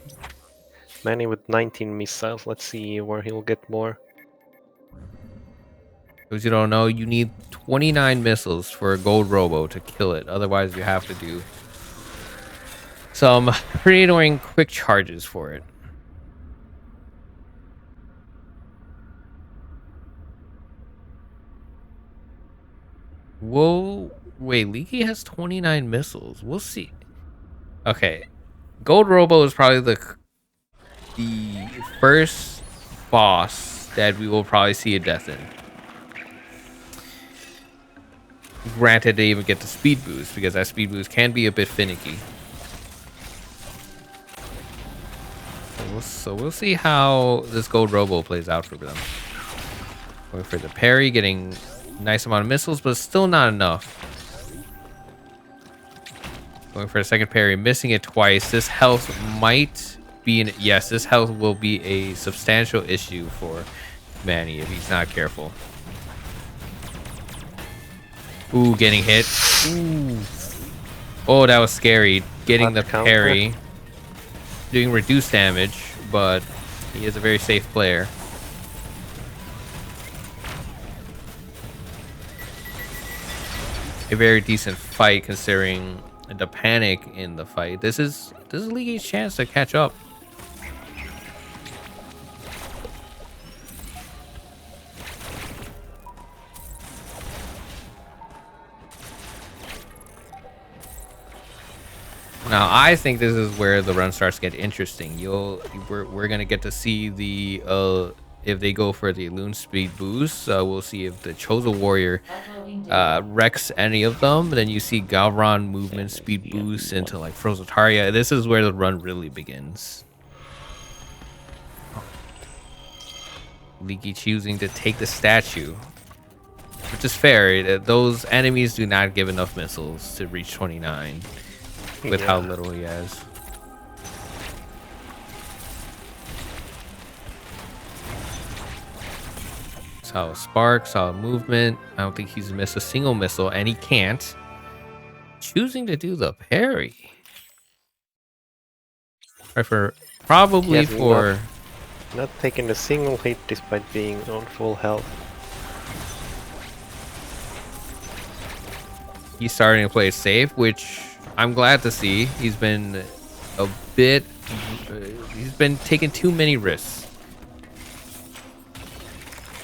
Manny with 19 missiles. Let's see where he'll get more. Those you don't know, you need 29 missiles for a gold robo to kill it. Otherwise, you have to do some pretty annoying quick charges for it. Whoa, wait, Leaky has 29 missiles. We'll see. Okay, gold robo is probably the first boss that we will probably see a death in. Granted, they even get the speed boost because that speed boost can be a bit finicky. So we'll see how this gold robo plays out for them. Going for the parry, getting a nice amount of missiles, but still not enough. Going for a second parry, missing it twice. This health might be yes, this health will be a substantial issue for Manny if he's not careful. Ooh, getting hit. Ooh. Oh, that was scary. Getting the parry. Doing reduced damage, but he is a very safe player. A very decent fight considering the panic in the fight. This is Leaky's chance to catch up. Now I think this is where the run starts to get interesting. We're gonna get to see the if they go for the Loon Speed boost. We'll see if the Chosen Warrior wrecks any of them. Then you see Galron movement speed boost into like Frozen Taria. This is where the run really begins. Leaky choosing to take the statue, which is fair. Those enemies do not give enough missiles to reach 29 with how little he has. Solid spark, solid movement. I don't think he's missed a single missile, and he can't. Choosing to do the parry. Probably for not taking a single hit despite being on full health. He's starting to play it safe, which I'm glad to see. He's been a bit. He's been taking too many risks.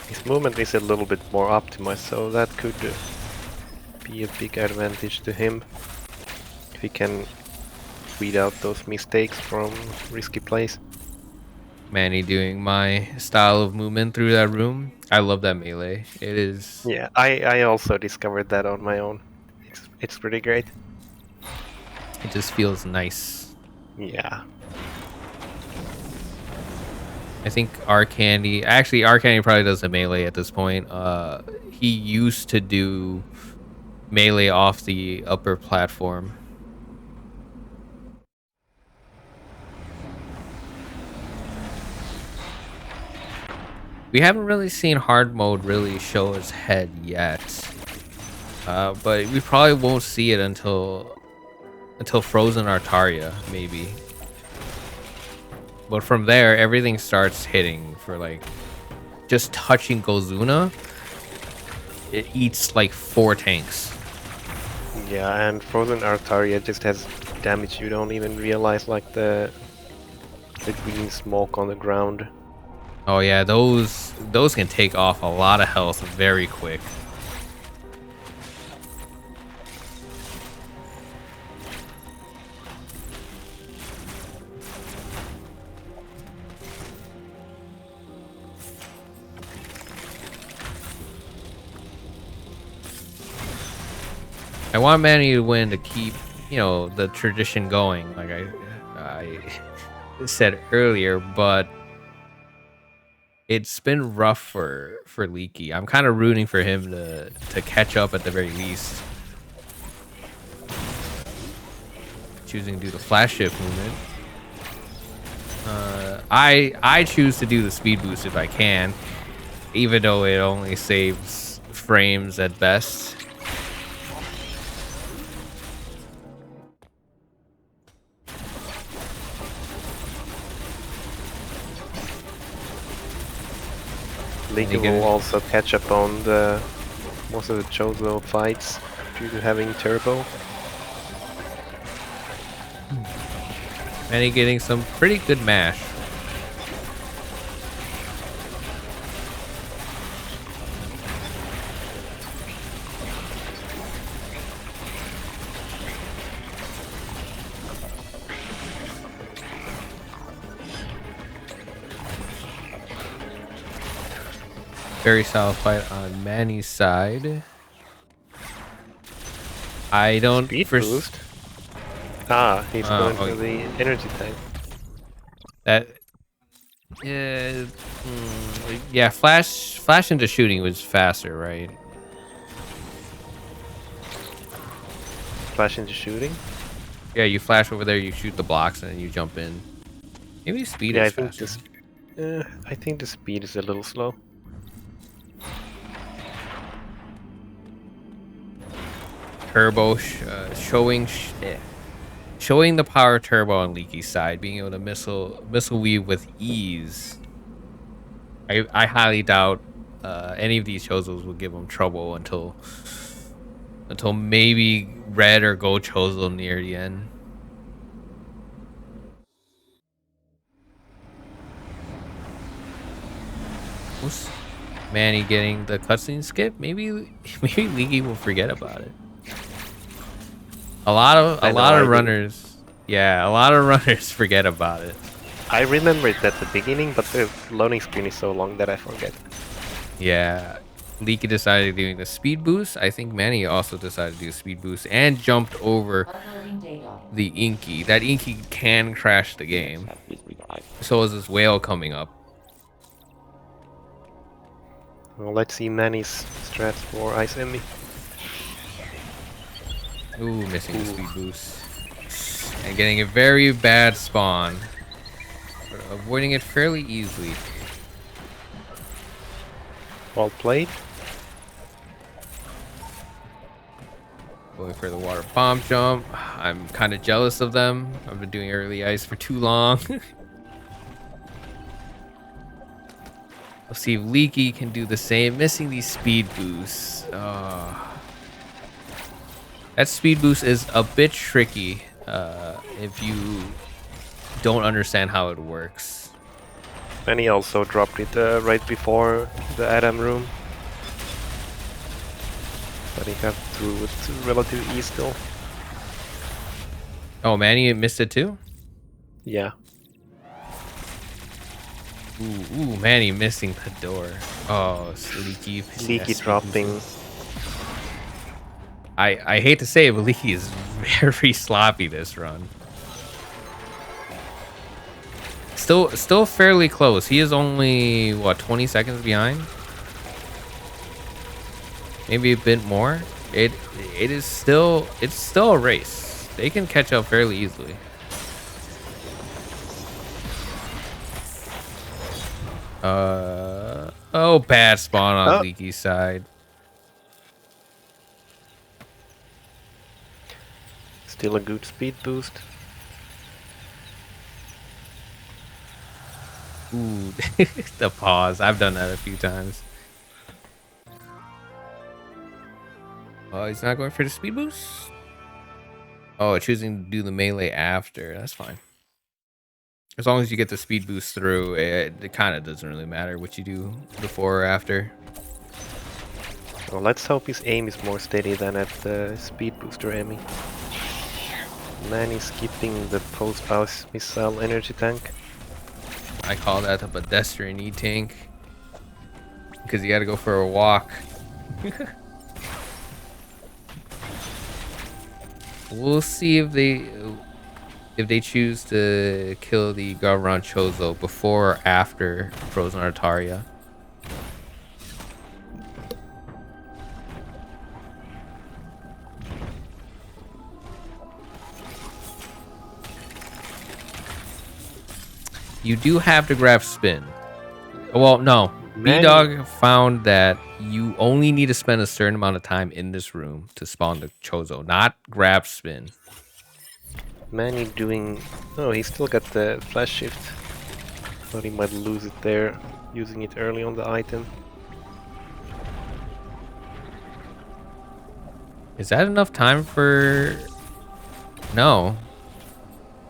His movement is a little bit more optimized, so that could be a big advantage to him if he can weed out those mistakes from risky plays. Manny doing my style of movement through that room. I love that melee. It is. Yeah, I also discovered that on my own. It's pretty great. It just feels nice. Yeah. I think Arcandy. Actually, Arcandy probably does the melee at this point. He used to do melee off the upper platform. We haven't really seen hard mode really show its head yet, but we probably won't see it until Frozen Artaria, maybe. But from there, everything starts hitting for like just touching Gozuna. It eats like 4 tanks. Yeah, and Frozen Artaria just has damage you don't even realize, like the green smoke on the ground. Oh yeah, those can take off a lot of health very quick. I want Manny to win to keep, you know, the tradition going, like I said earlier, but it's been rough for Leaky. I'm kind of rooting for him to catch up at the very least. Choosing to do the flash shift movement. I choose to do the speed boost if I can, even though it only saves frames at best. Leaky will also catch up on the most of the Chozo fights due to having turbo. And he getting some pretty good mash. Very solid fight on Manny's side. I don't Speed boost. Ah, he's going for the energy tank. That yeah, flash into shooting was faster, right? Flash into shooting? Yeah, you flash over there, you shoot the blocks, and then you jump in. Maybe speed is faster. I think the speed is a little slow. Turbo showing the power turbo on Leaky's side, being able to missile weave with ease. I highly doubt any of these Chozos will give him trouble until maybe Red or Gold Chozo near the end. Manny getting the cutscene skip. Maybe Leaky will forget about it. A lot of runners. Yeah, a lot of runners forget about it. I remember it at the beginning, but the loading screen is so long that I forget. Yeah, Leaky decided doing the speed boost. I think Manny also decided to do a speed boost and jumped over the Inky. That Inky can crash the game. So is this whale coming up. Well, let's see Manny's strats for Ice Emmy. Ooh, missing the speed boost. And getting a very bad spawn. But avoiding it fairly easily. Well played. Going for the water bomb jump. I'm kind of jealous of them. I've been doing early ice for too long. Let's see if Leaky can do the same. Missing these speed boosts. That speed boost is a bit tricky if you don't understand how it works. And he also dropped it right before the Adam room. But he got through with relative ease still. Oh, Manny missed it too? Yeah. Ooh, Manny missing the door. Oh, it's Leaky. Leaky dropping. I hate to say it, but Leaky is very sloppy this run. Still fairly close. He is only, what, 20 seconds behind? Maybe a bit more. It's still a race. They can catch up fairly easily. Oh, bad spawn on Leaky's side. Still a good speed boost. Ooh, the pause. I've done that a few times. Oh, he's not going for the speed boost? Oh, choosing to do the melee after. That's fine. As long as you get the speed boost through, it kind of doesn't really matter what you do before or after. Well, let's hope his aim is more steady than at the speed booster Emmy. Manny skipping the post-bounce missile energy tank. I call that a pedestrian E-tank. Because you gotta go for a walk. we'll see if they choose to kill the Garvron Chozo before or after Frozen Artaria. You do have to grab spin. Well, no. B-Dog found that you only need to spend a certain amount of time in this room to spawn the Chozo, not grab spin. Manny doing... Oh, he still got the flash shift. Thought he might lose it there, using it early on the item. Is that enough time for... No.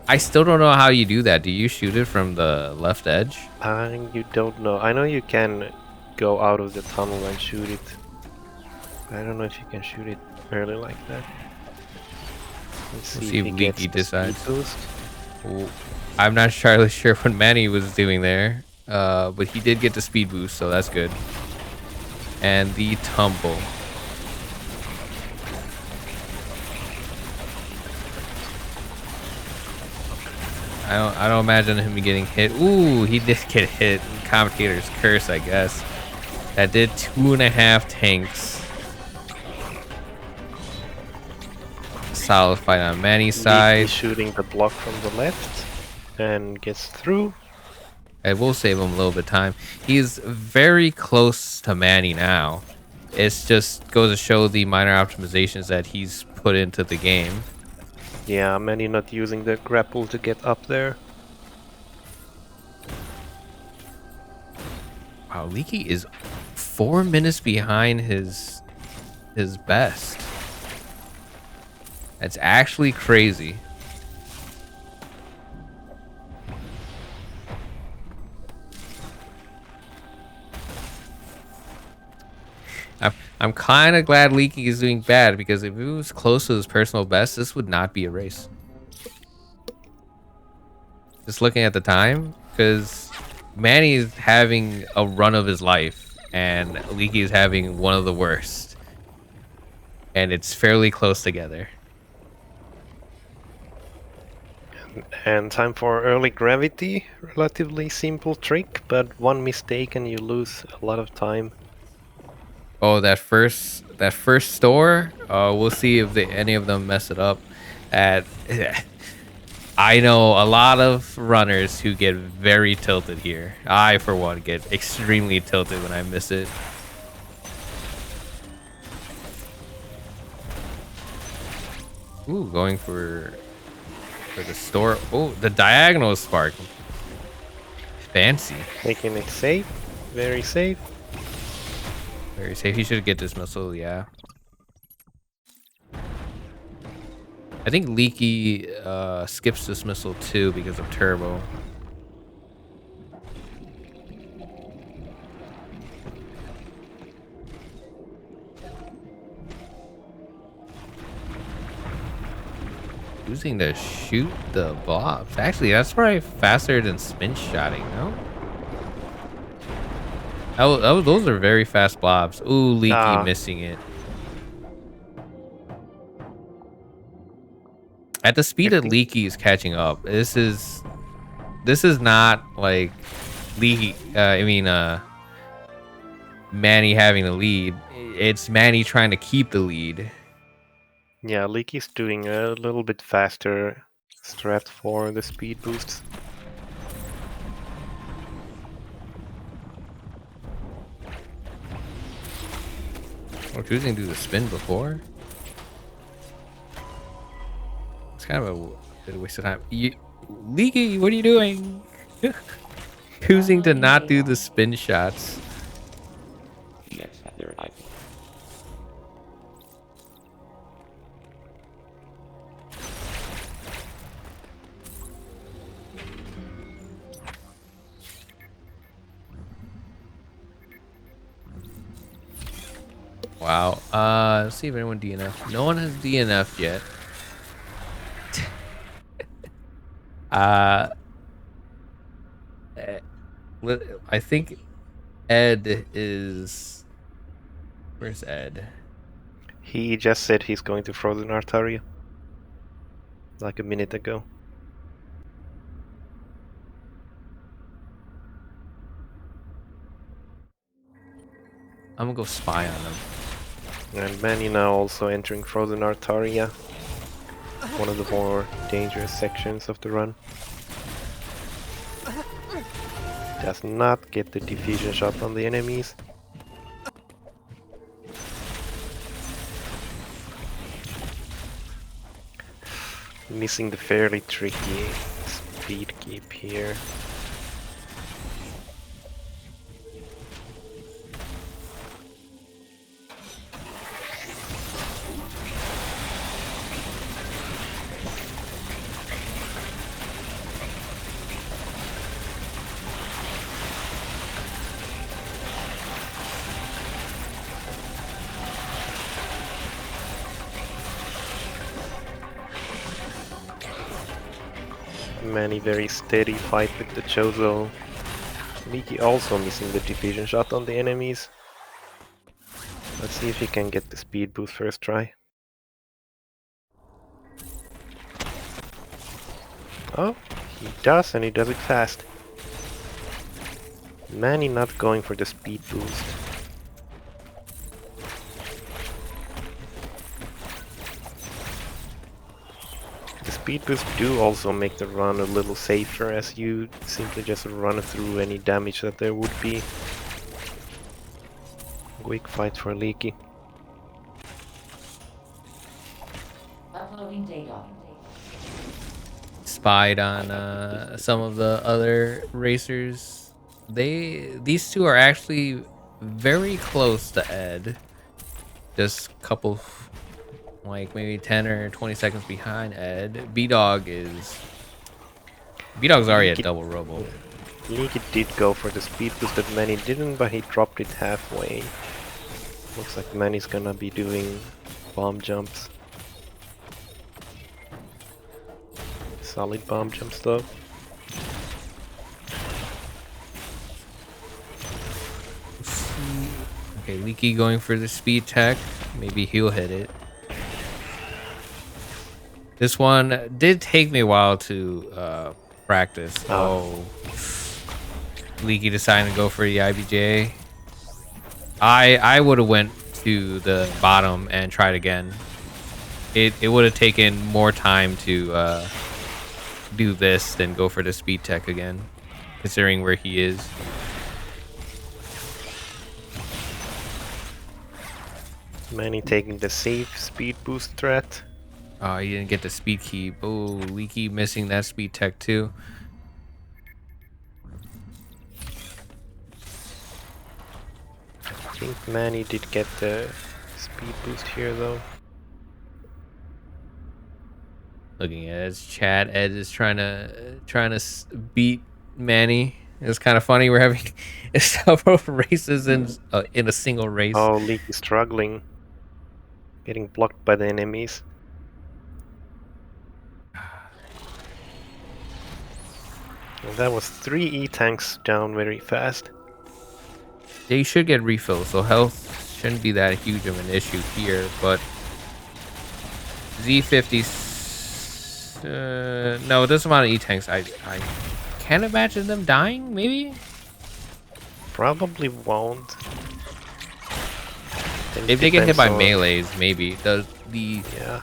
I still don't know how you do that. Do you shoot it from the left edge? You don't know. I know you can go out of the tunnel and shoot it. I don't know if you can shoot it early like that. Let's see if Leaky decides. Boost. Well, I'm not entirely sure what Manny was doing there, but he did get the speed boost, so that's good. And the tumble. I don't imagine him getting hit. Ooh, he did get hit. Commentator's curse, I guess. That did 2.5 tanks. Solid fight on Manny's side. He's shooting the block from the left and gets through. I will save him a little bit of time. He's very close to Manny now. It's just goes to show the minor optimizations that he's put into the game. Yeah, Manny not using the grapple to get up there. Wow, Leaky is 4 minutes behind his best. That's actually crazy. I'm kind of glad Leaky is doing bad, because if it was close to his personal best, this would not be a race. Just looking at the time, because Manny is having a run of his life, and Leaky is having one of the worst. And it's fairly close together. And time for early gravity. Relatively simple trick, but one mistake and you lose a lot of time. Oh, that first store. We'll see if any of them mess it up. I know a lot of runners who get very tilted here. I, for one, get extremely tilted when I miss it. Ooh, going for the store. Oh, the diagonal spark. Fancy. Making it safe. Very safe. Very safe. He should get this missile, yeah. I think Leaky skips this missile too because of turbo. Using to shoot the blobs. Actually, that's probably faster than spin shotting, no? Those are very fast blobs. Ooh, Leaky missing it. At the speed that Leaky is catching up, this is not like Leaky. Manny having the lead. It's Manny trying to keep the lead. Yeah, Leaky's doing a little bit faster strat for the speed boosts. We're choosing to do the spin before. It's kind of a bit of a waste of time. Leaky, what are you doing? Choosing to not do the spin shots. Yes, they're like. Wow. Let's see if anyone DNF. No one has DNF'd yet. I think Ed is... Where's Ed? He just said he's going to Frozen Artaria. like a minute ago. I'm gonna go spy on them. And Manny now also entering Frozen Artaria, one of the more dangerous sections of the run. Does not get the diffusion shot on the enemies. Missing the fairly tricky speed keep here. Manny very steady fight with the Chozo. Miki also missing the diffusion shot on the enemies. Let's see if he can get the speed boost first try. Oh, he does, and he does it fast. Manny not going for the speed boost. The speed boost do also make the run a little safer, as you simply just run through any damage that there would be. Quick fight for Leaky. Uploading data. Spied on some of the other racers. These two are actually very close to Ed. Just a couple, like maybe 10 or 20 seconds behind Ed. B-Dog's already at double robo. Leaky did go for the speed boost that Manny didn't, but he dropped it halfway. Looks like Manny's gonna be doing bomb jumps. Solid bomb jumps though. Okay, Leaky going for the speed tech. Maybe he'll hit it. This one did take me a while to practice. Oh. Leaky deciding to go for the IBJ. I would have went to the bottom and tried again. It would have taken more time to do this than go for the speed tech again, considering where he is. Manny taking the safe speed boost threat. Oh, he didn't get the speed keep. Oh, Leaky missing that speed tech too. I think Manny did get the speed boost here though. Looking at his chat, Ed is trying to beat Manny. It's kind of funny. We're having several races in a single race. Oh, Leaky struggling. Getting blocked by the enemies. And that was 3 E-tanks down very fast. They should get refills, so health shouldn't be that huge of an issue here. But Z50s, no, this amount of E-tanks, I can't imagine them dying. Maybe Probably won't. if they get hit by Depends on- melees, maybe the Yeah.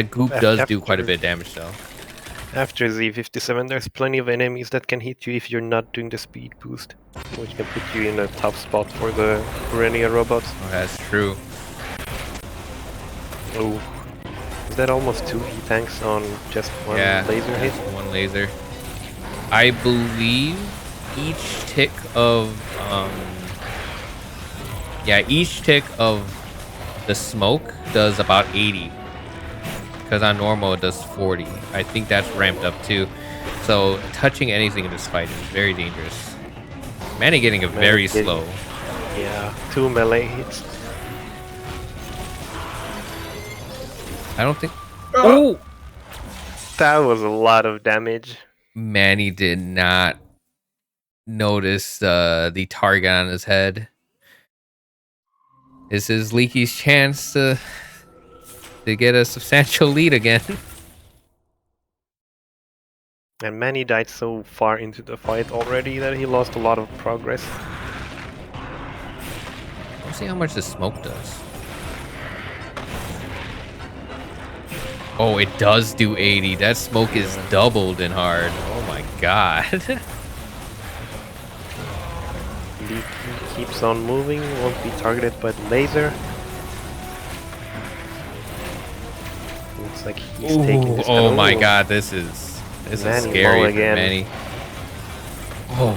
goop does do quite a bit of damage though. After Z57, there's plenty of enemies that can hit you if you're not doing the speed boost, which can put you in a tough spot for the Renia robots. Oh, that's true. Oh, is that almost 2 E-tanks on just one laser hit? One laser. I believe each tick of each tick of the smoke does about 80. Because on normal it does 40. I think that's ramped up too. So touching anything in this fight is very dangerous. Manny getting a very slow. Yeah, 2 melee hits. I don't think. Oh! That was a lot of damage. Manny did not notice the target on his head. This is Leaky's chance to get a substantial lead again. And Manny died so far into the fight already that he lost a lot of progress. Let's see how much the smoke does. Oh, it does do 80. That smoke is doubled in hard. Oh my god. Leaky keeps on moving, won't be targeted by the laser. Looks like he's taking this. Oh my god, this is Manny scary low for again. Manny. Oh.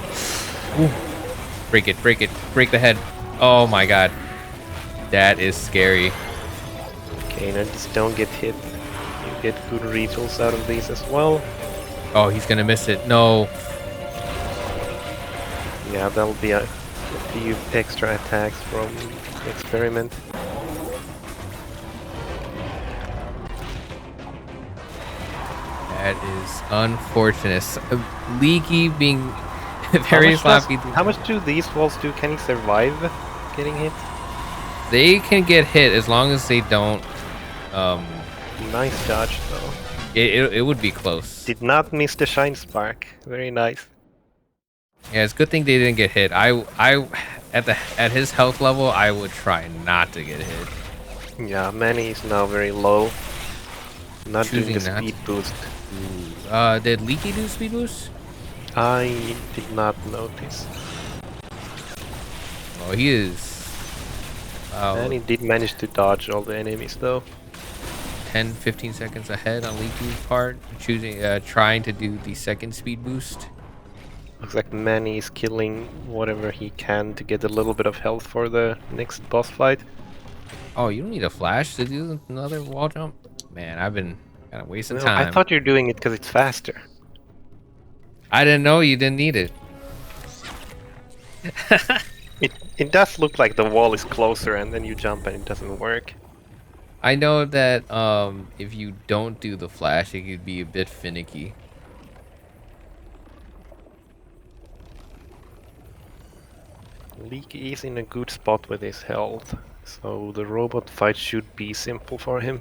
Ooh. Break it, break it, break the head. Oh my god. That is scary. Okay, now just don't get hit. You get good rituals out of these as well. Oh, he's gonna miss it. No. Yeah, that'll be a few extra attacks from experiment. That is unfortunate. Leaky being very sloppy. How much do these walls do? Can he survive getting hit? They can get hit as long as they don't. Nice dodge though. It would be close. Did not miss the shine spark. Very nice. Yeah, it's a good thing they didn't get hit. At his health level, I would try not to get hit. Yeah, Manny is now very low. Not doing the Choosing not speed boost. Did Leaky do speed boost? I did not notice. Oh, he is. Manny did manage to dodge all the enemies though. 10-15 seconds ahead on Leaky's part, trying to do the second speed boost. Looks like Manny is killing whatever he can to get a little bit of health for the next boss fight. Oh, you don't need a flash to do another wall jump? Man, I've been kind of wasting No, time. I thought you're doing it because it's faster. I didn't know you didn't need it. It does look like the wall is closer and then you jump and it doesn't work. I know that if you don't do the flash, it could be a bit finicky. Leaky is in a good spot with his health, so the robot fight should be simple for him.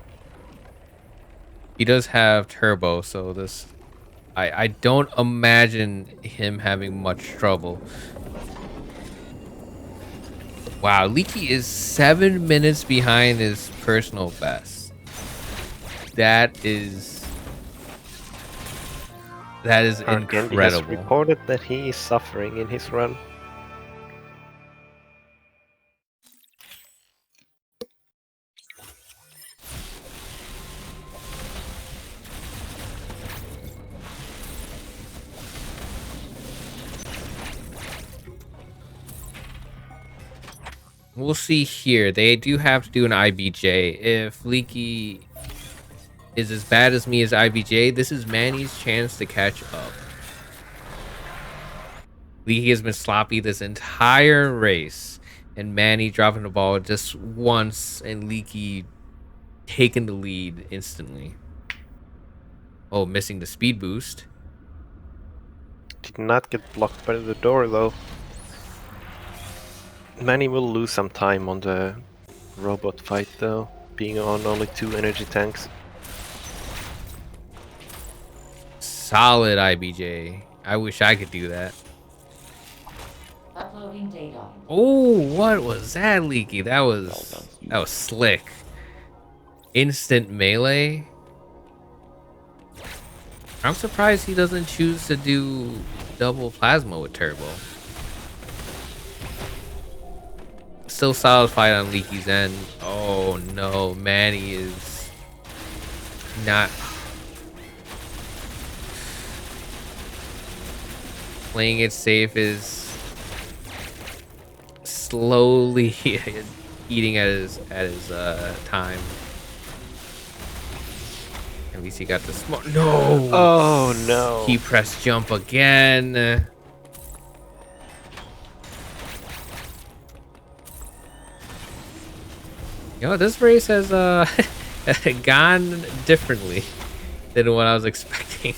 He does have turbo, so this I don't imagine him having much trouble. Wow, Leaky is 7 minutes behind his personal best. That is Again, it has incredible. reported that he is suffering in his run. We'll see here. They do have to do an IBJ. If Leaky is as bad as me as IBJ, this is Manny's chance to catch up. Leaky has been sloppy this entire race, and Manny dropping the ball just once, and Leaky taking the lead instantly. Oh, missing the speed boost. Did not get blocked by the door though. Manny will lose some time on the robot fight though, being on only 2 energy tanks. Solid IBJ. I wish I could do that. Uploading data. Oh, what was that, Leaky? That was slick. Instant melee. I'm surprised he doesn't choose to do double plasma with turbo. Still solid fight on Leaky's end. Oh no, Manny is not playing it safe, is slowly eating at his time. At least he got the smoke. No! Oh no! He pressed jump again. You know, this race has gone differently than what I was expecting.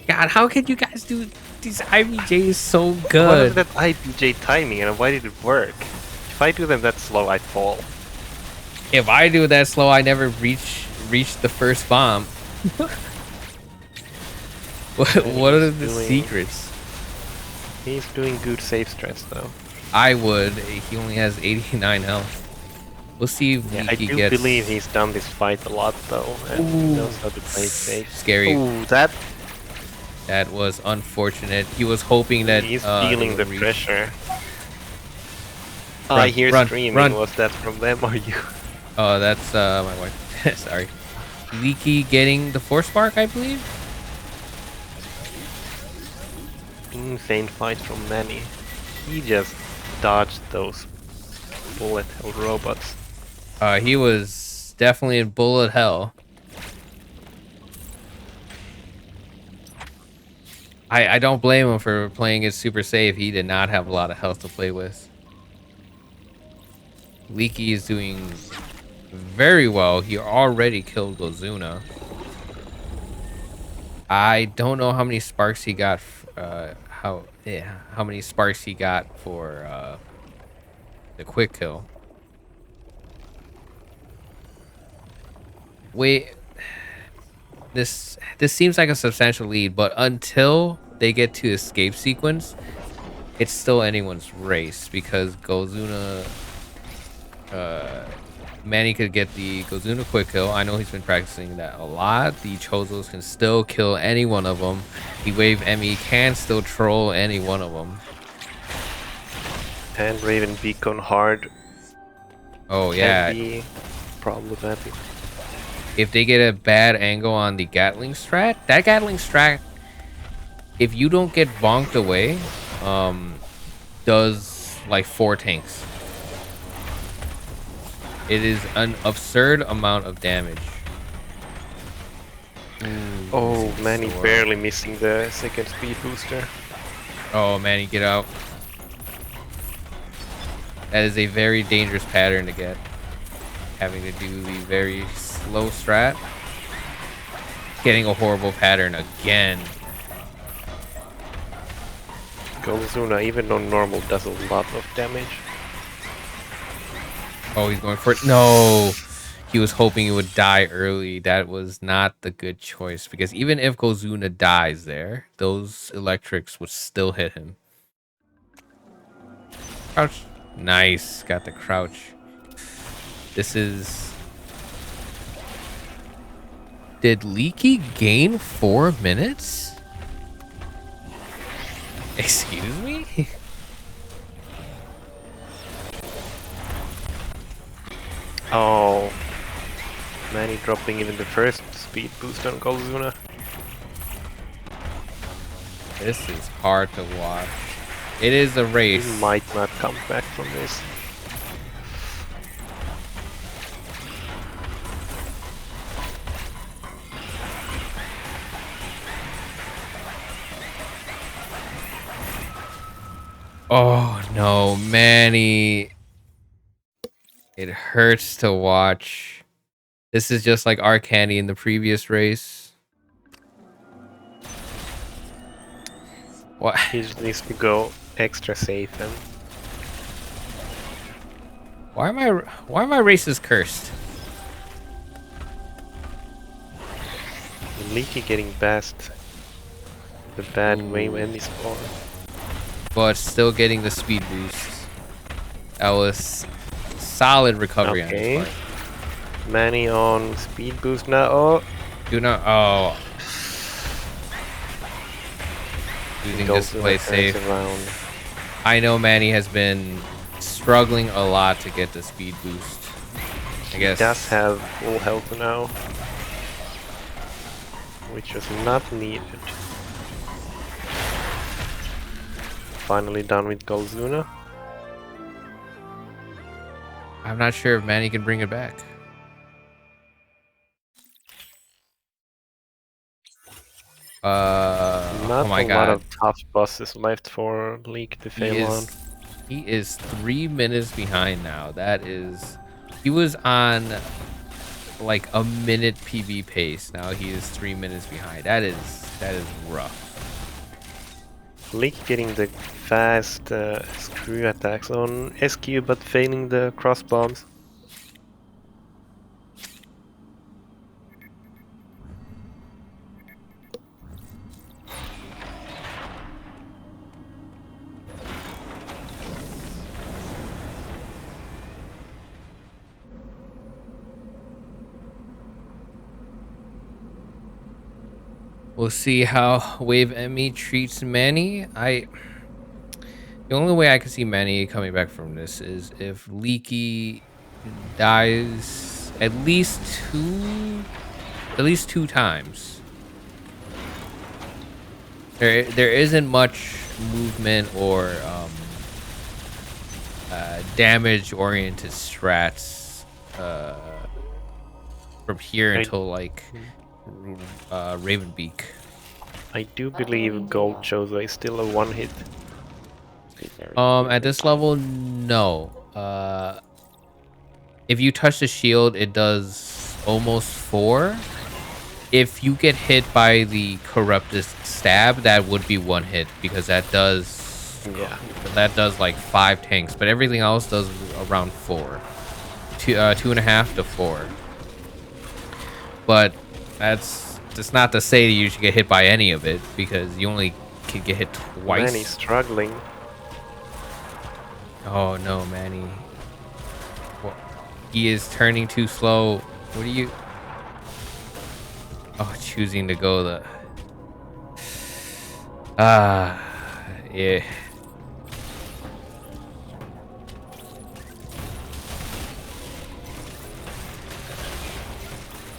God, how can you guys do these IBJs so What good? is that IPJ timing and why did it work? If I do them that slow, I'd fall. If I do that slow, I never reach the first bomb. What are the secrets? He's doing good save strats though. I would. He only has 89 health. We'll see if Yeah, I Leaky do gets... believe he's done this fight a lot though, and he knows how to play it safe. Scary. Ooh, that That was unfortunate. He was hoping that he's it feeling would the reach. pressure. Run, I hear run, screaming. run. Was that from them or you? Oh, that's my wife. Sorry. Leaky getting the force spark, I believe. Insane fight from Manny. He just dodged those bullet hell robots. He was definitely in bullet hell. I don't blame him for playing it super safe. He did not have a lot of health to play with. Leaky is doing very well. He already killed Gozuna. I don't know how many sparks he got. How many sparks he got for the quick kill. Wait, this seems like a substantial lead, but until they get to escape sequence, it's still anyone's race because Gozuna, Manny could get the Gozuna quick kill. I know he's been practicing that a lot. The Chozos can still kill any one of them. The Wave Emmy can still troll any one of them. And Raven Beacon hard. Oh yeah. Can be problematic. If they get a bad angle on the Gatling strat, that Gatling strat, if you don't get bonked away, does like 4 tanks. It is an absurd amount of damage. Ooh, Oh man, he's barely missing the second speed booster. Oh man, you get out. That is a very dangerous pattern to get. Having to do the very slow strat. Getting a horrible pattern again. Gozuna, even on normal, does a lot of damage. Oh, he's going for it. No! He was hoping he would die early. That was not the good choice. Because even if Gozuna dies there, those electrics would still hit him. Crouch. Nice. Got the crouch. This is... Did Leaky gain 4 minutes? Excuse me? Oh, Manny dropping even the first speed boost on Gozuna. This is hard to watch. It is a race. He might not come back from this. Oh no, Manny. It hurts to watch. This is just like Arcani in the previous race. What? He just needs to go extra safe and Why are my races cursed? Leaky getting past the bad way when he spawned. But still getting the speed boost. That was solid recovery on Okay. his part. Manny on speed boost now. Oh, Do not. Oh. Using this to play turns safe. around. I know Manny has been struggling a lot to get the speed boost. I guess. He does have full health now, which was not needed. Finally done with Gozuna. I'm not sure if Manny can bring it back. Not Oh my a god. lot of tough bosses left for Leak to fail on. He is 3 minutes behind now. That is... He was on like a minute PB pace. Now he is 3 minutes behind. That is rough. Leak getting the fast screw attacks on SQ but failing the cross bombs. We'll see how Wave Emmy treats Manny. The only way I can see Manny coming back from this is if Leaky dies at least two times. There isn't much movement or damage oriented strats from here until like Ravenbeak. I do believe Gold Chozo is still a one-hit. At this level, no. If you touch the shield, it does almost 4. If you get hit by the corrupted stab, that would be 1 hit because that does like 5 tanks, but everything else does around 4, 2.5 to 4. But that's not to say that you should get hit by any of it because you only can get hit twice. Manny's struggling. Oh no, Manny. He is turning too slow. What are you? Oh, choosing to go the. Yeah.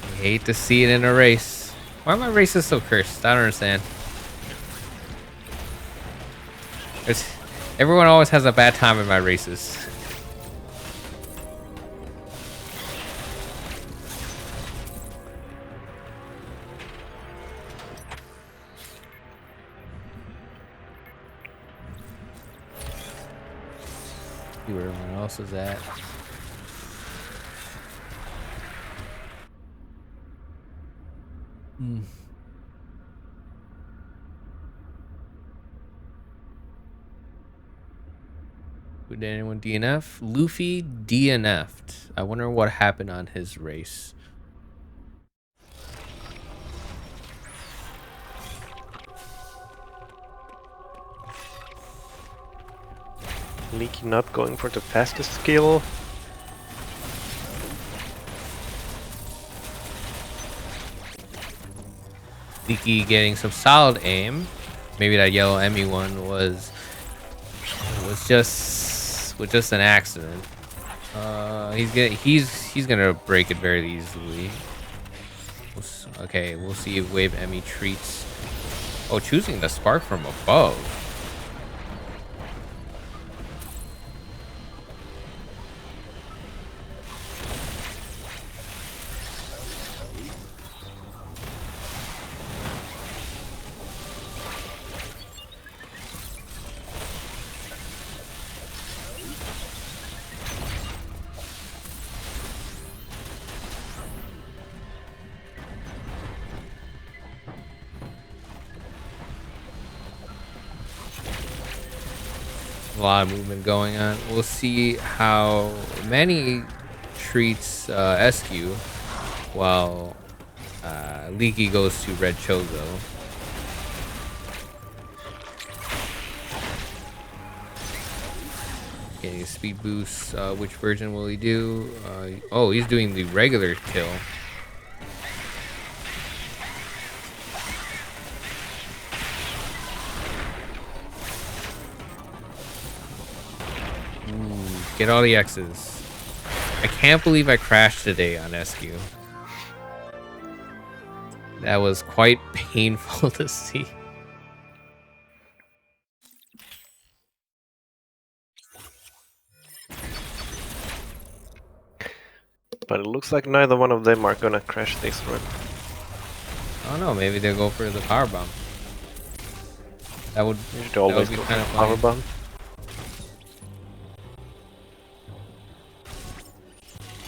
I hate to see it in a race. Why are my races so cursed? I don't understand. Everyone always has a bad time in my races. See where everyone else is at. Did anyone DNF? Luffy DNF'd. I wonder what happened on his race. Leaky not going for the fastest skill. Leaky getting some solid aim. Maybe that yellow Emmy one was just an accident. He's gonna break it very easily. Okay, we'll see if Wave Emmy treats. Oh, choosing the spark from above. A lot of movement going on. We'll see how Manny treats SQ while Leaky goes to Red Chozo. Getting a speed boost. Which version will he do? Oh, he's doing the regular kill. Get all the X's. I can't believe I crashed today on SQ. That was quite painful to see. But it looks like neither one of them are gonna crash this run. I don't know, maybe they'll go for the power bomb. That would, You should always be go for kind the of power funny. bomb.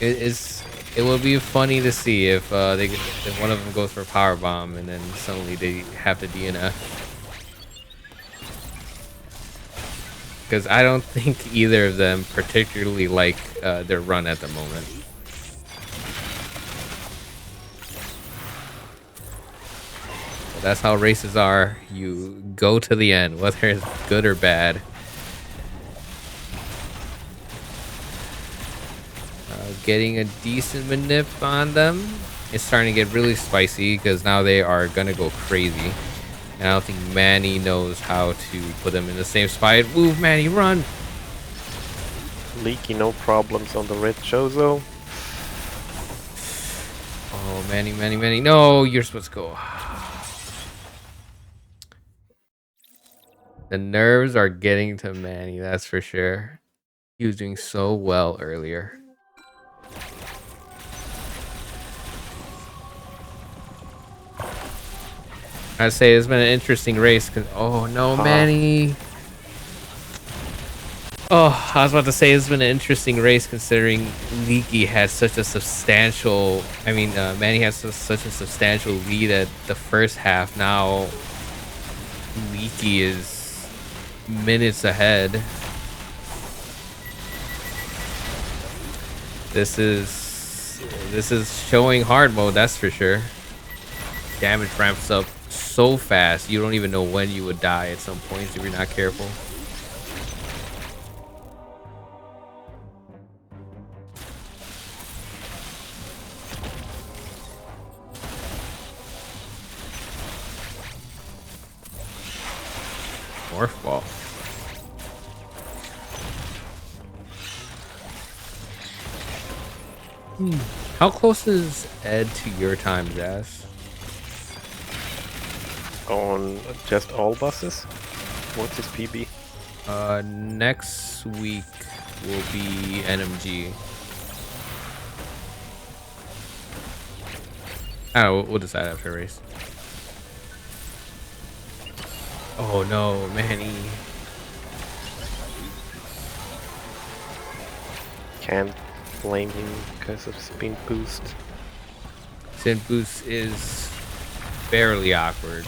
It will be funny to see if if one of them goes for power bomb and then suddenly they have to DNF. Because I don't think either of them particularly like their run at the moment. But that's how races are. You go to the end, whether it's good or bad. Getting a decent manip on them. it's starting to get really spicy because now they are gonna go crazy. And I don't think Manny knows how to put them in the same spot. Move, Manny, run! Leaky, no problems on the red Chozo. Oh, Manny, Manny, Manny. No, you're supposed to go. The nerves are getting to Manny, that's for sure. He was doing so well earlier. I'd say it's been an interesting race. Oh, no, Manny. Oh, I was about to say it's been an interesting race considering Leaky had such a substantial... I mean, Manny has such a substantial lead at the first half. Now, Leaky is minutes ahead. This is showing hard mode, that's for sure. Damage ramps up so fast, you don't even know when you would die at some points if you're not careful. Morph ball. How close is Ed to your time, Zaz? On just all buses? What's his PB? Next week will be NMG. I don't know, we'll decide after race. Oh no, Manny. Can't blame him because of spin boost. Spin boost is fairly awkward.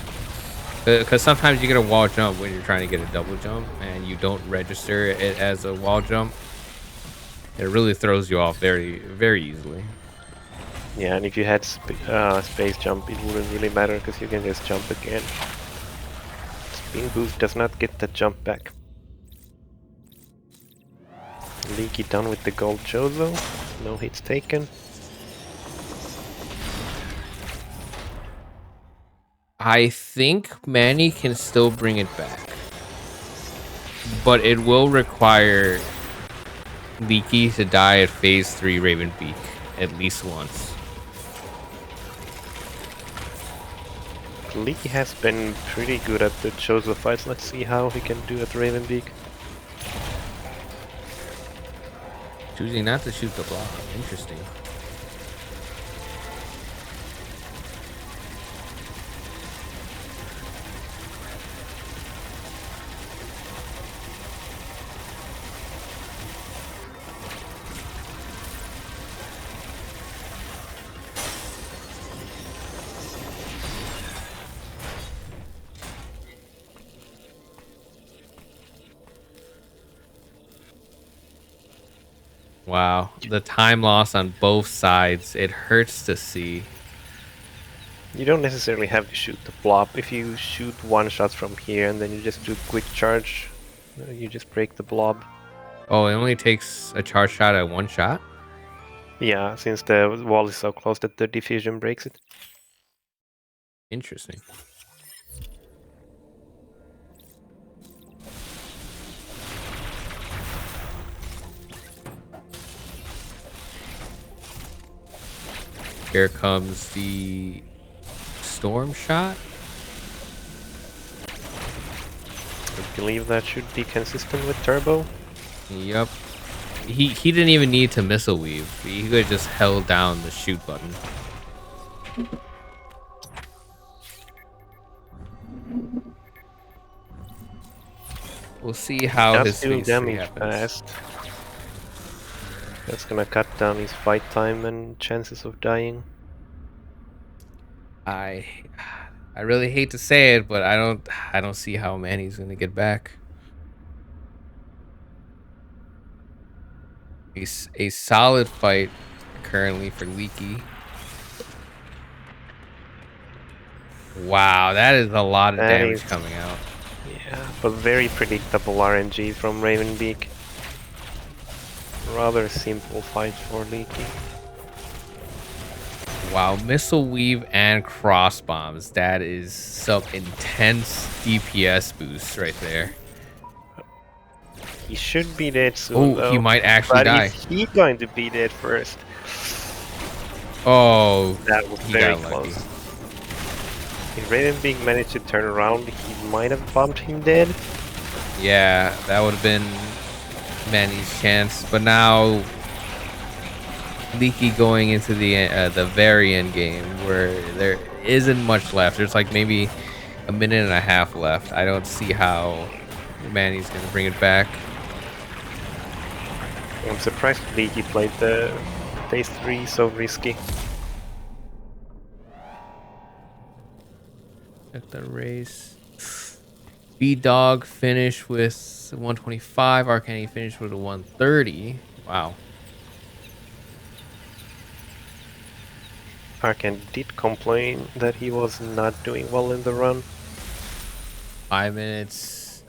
Because sometimes you get a wall jump when you're trying to get a double jump and you don't register it as a wall jump. It really throws you off very, very easily. Yeah, and if you had space jump, it wouldn't really matter because you can just jump again. Spin boost does not get the jump back. Leaky done with the gold Chozo. No hits taken. I think Manny can still bring it back. But it will require Leaky to die at phase 3 Raven Peak at least once. Leaky has been pretty good at the Chozo fights. Let's see how he can do at Ravenbeak. Choosing not to shoot the block. Interesting. Wow, the time loss on both sides, it hurts to see. You don't necessarily have to shoot the blob. If you shoot one shot from here and then you just do quick charge, you just break the blob. Oh, it only takes a charge shot at one shot? Yeah, since the wall is so close that the diffusion breaks it. Interesting. Here comes the storm shot. I believe that should be consistent with turbo. Yep. He didn't even need to missile weave. He could have just held down the shoot button. We'll see how Does his do phase 3 damage happens. fast. That's gonna cut down his fight time and chances of dying. I really hate to say it, but I don't see how Manny's gonna get back. A solid fight currently for Leaky. Wow, that is a lot of That damage is- coming out. Yeah, but very predictable RNG from Ravenbeak. Rather simple fight for Leaky. Wow, missile weave and cross bombs. That is some intense DPS boost right there. He should be dead soon, Oh, though. he might actually But die. is he going to be dead first? Oh, That was he very got lucky. close. If Raiden Big managed to turn around, he might have bumped him dead. Yeah, that would have been Manny's chance. But now, Leaky going into the very end game where there isn't much left. There's like maybe a minute and a half left. I don't see how Manny's gonna bring it back. I'm surprised Leaky played the phase 3 so risky. At the race, B-Dog finished with 125. Arcane finished with a 130. Wow. Arkan did complain that he was not doing well in the run. 5 minutes.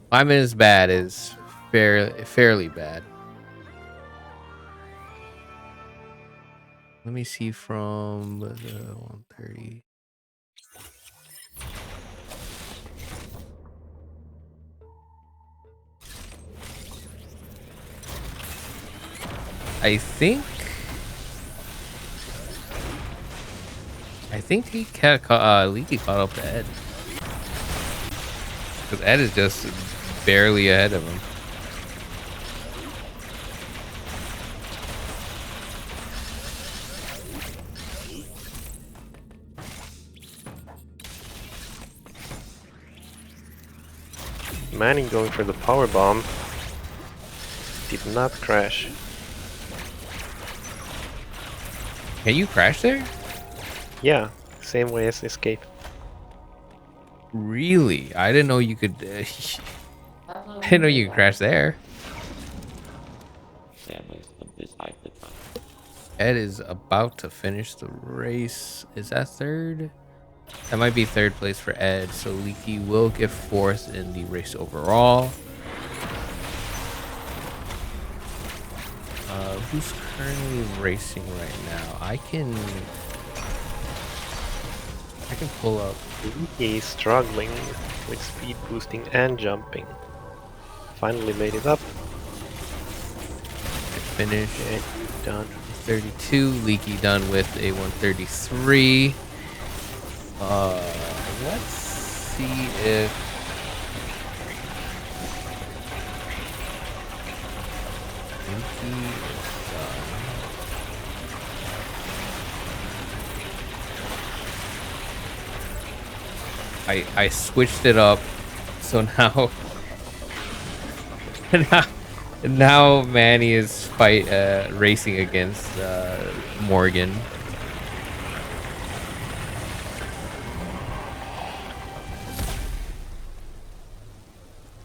5 minutes bad is fairly bad. Let me see from the 130. I think he Leaky caught up to Ed. Because Ed is just barely ahead of him. Manning going for the power bomb did not crash. Can you crash there? Yeah, same way as escape. Really? I didn't know you could. I didn't know you could crash there. Families of this type of time. Ed is about to finish the race. Is that third? That might be third place for Ed. So Leaky will get fourth in the race overall. Who's currently racing right now? I can pull up. He's struggling with speed boosting and jumping. Finally made it up. Finish Okay, done. 32. Leaky done with a 133. Let's see if Leaky is done. I switched it up, so now now Manny is racing against Morgan.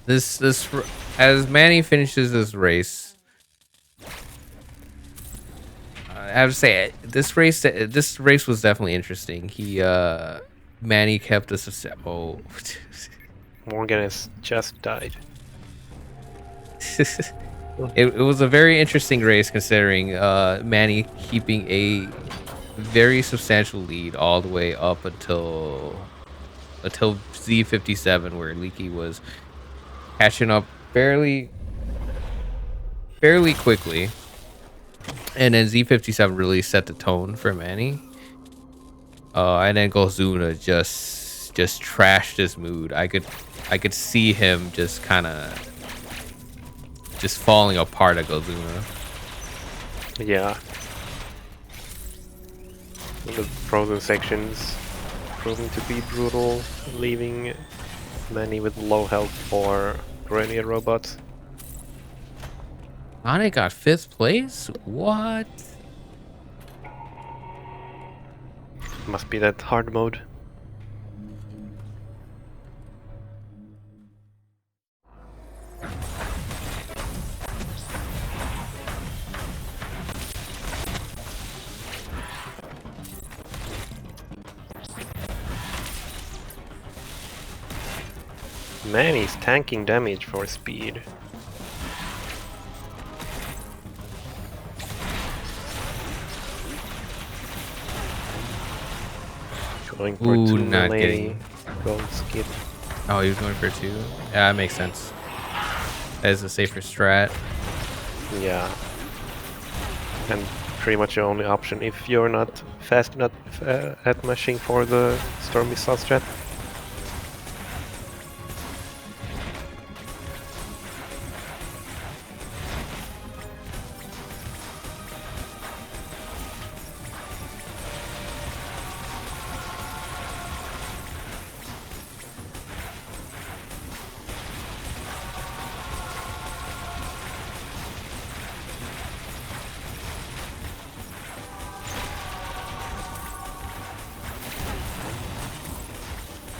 This as Manny finishes this race, I have to say this race was definitely interesting. Manny kept us. Oh, Morgan has just died. it was a very interesting race considering Manny keeping a very substantial lead all the way up until Z57, where Leaky was catching up fairly quickly, and then Z57 really set the tone for Manny. And then Gozuna just trashed his mood. I could see him just kind of just falling apart at Gozuna. Yeah. The frozen sections proving to be brutal, leaving many with low health for Corellia robots. Sonic got 5th place? What? Must be that hard mode. Man, he's tanking damage for speed. Going for Ooh, 2 not melee, getting. gold skip. Oh, he was going for 2. Yeah, that makes sense. That is a safer strat. Yeah. And pretty much the only option if you're not fast enough at mashing for the storm missile strat.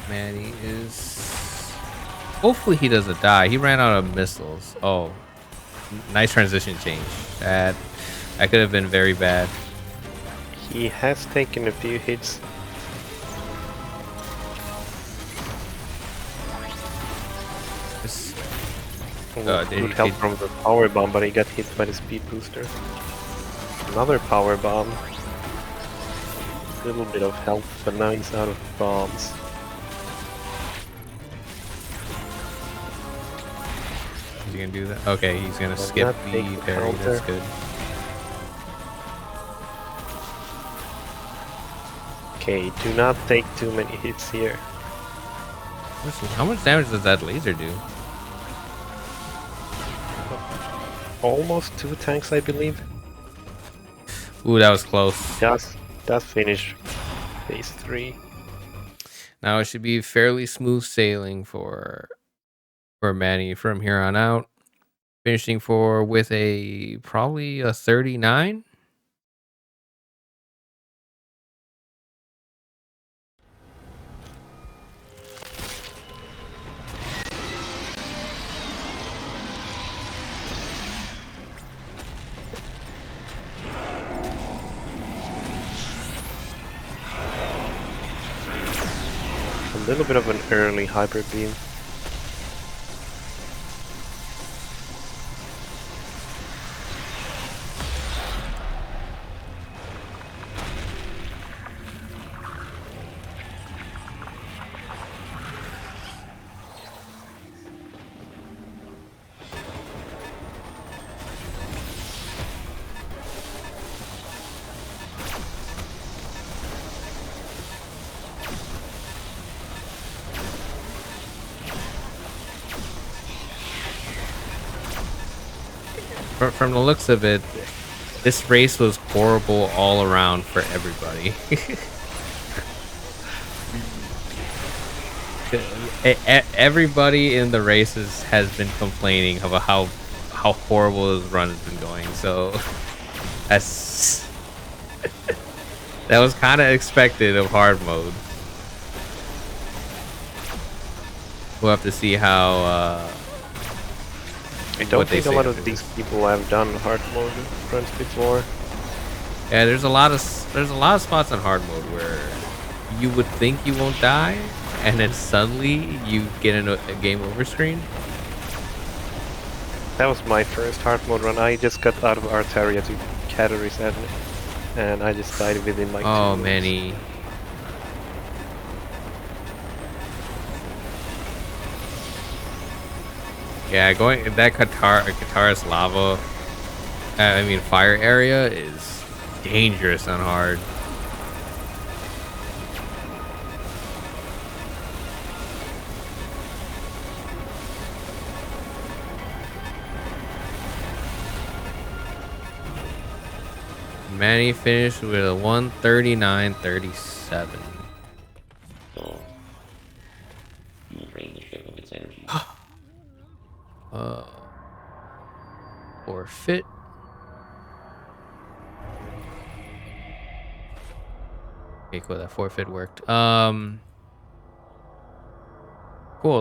Manny is. Hopefully he doesn't die. He ran out of missiles. Oh, nice transition change. That could have been very bad. He has taken a few hits. This- Good help from the power bomb, but he got hit by the speed booster. Another power bomb. A little bit of help, but now he's out of bombs. Is he gonna do that? Okay, he's gonna Does skip not the take the parry. That's counter. good. Okay, do not take too many hits here. How much damage does that laser do? Almost 2 tanks, I believe. Ooh, that was close. Does finish phase 3. Now it should be fairly smooth sailing for Manny from here on out. Finishing with a probably a 39. A little bit of an early hyper beam. From the looks of it, this race was horrible all around for everybody. Everybody in the races has been complaining about how horrible his run has been going. So that's that was kind of expected of hard mode. We'll have to see how. I don't what they think a say lot after of these this. people have done hard mode runs before. Yeah, there's a lot of spots on hard mode where you would think you won't die, and then suddenly you get in a game over screen. That was my first hard mode run. I just got out of Arteria to Categories and I just died within like 2 Oh, moves. Manny. Yeah, going that Qatar's lava, I mean fire area is dangerous on hard. Manny finished with a 139.37. So, he drained the ship of its energy. Forfeit. Okay, cool. That forfeit worked. Cool.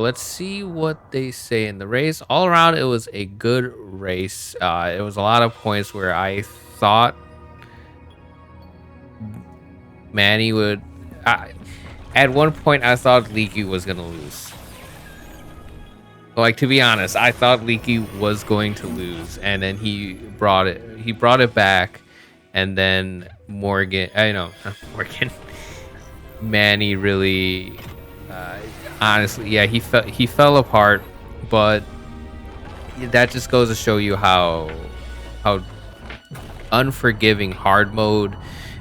Let's see what they say in the race. All around, it was a good race. It was a lot of points where I thought Manny would. At one point, I thought Leaky was gonna lose. Like, to be honest, I thought Leaky was going to lose, and then he brought it back, and then Morgan. I know, not Morgan. Manny really, honestly, yeah, he fell apart, but that just goes to show you how unforgiving hard mode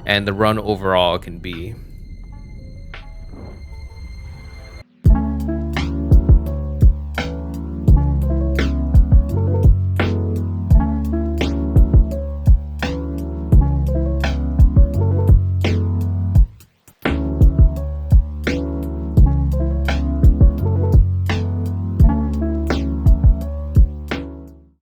and the run overall can be.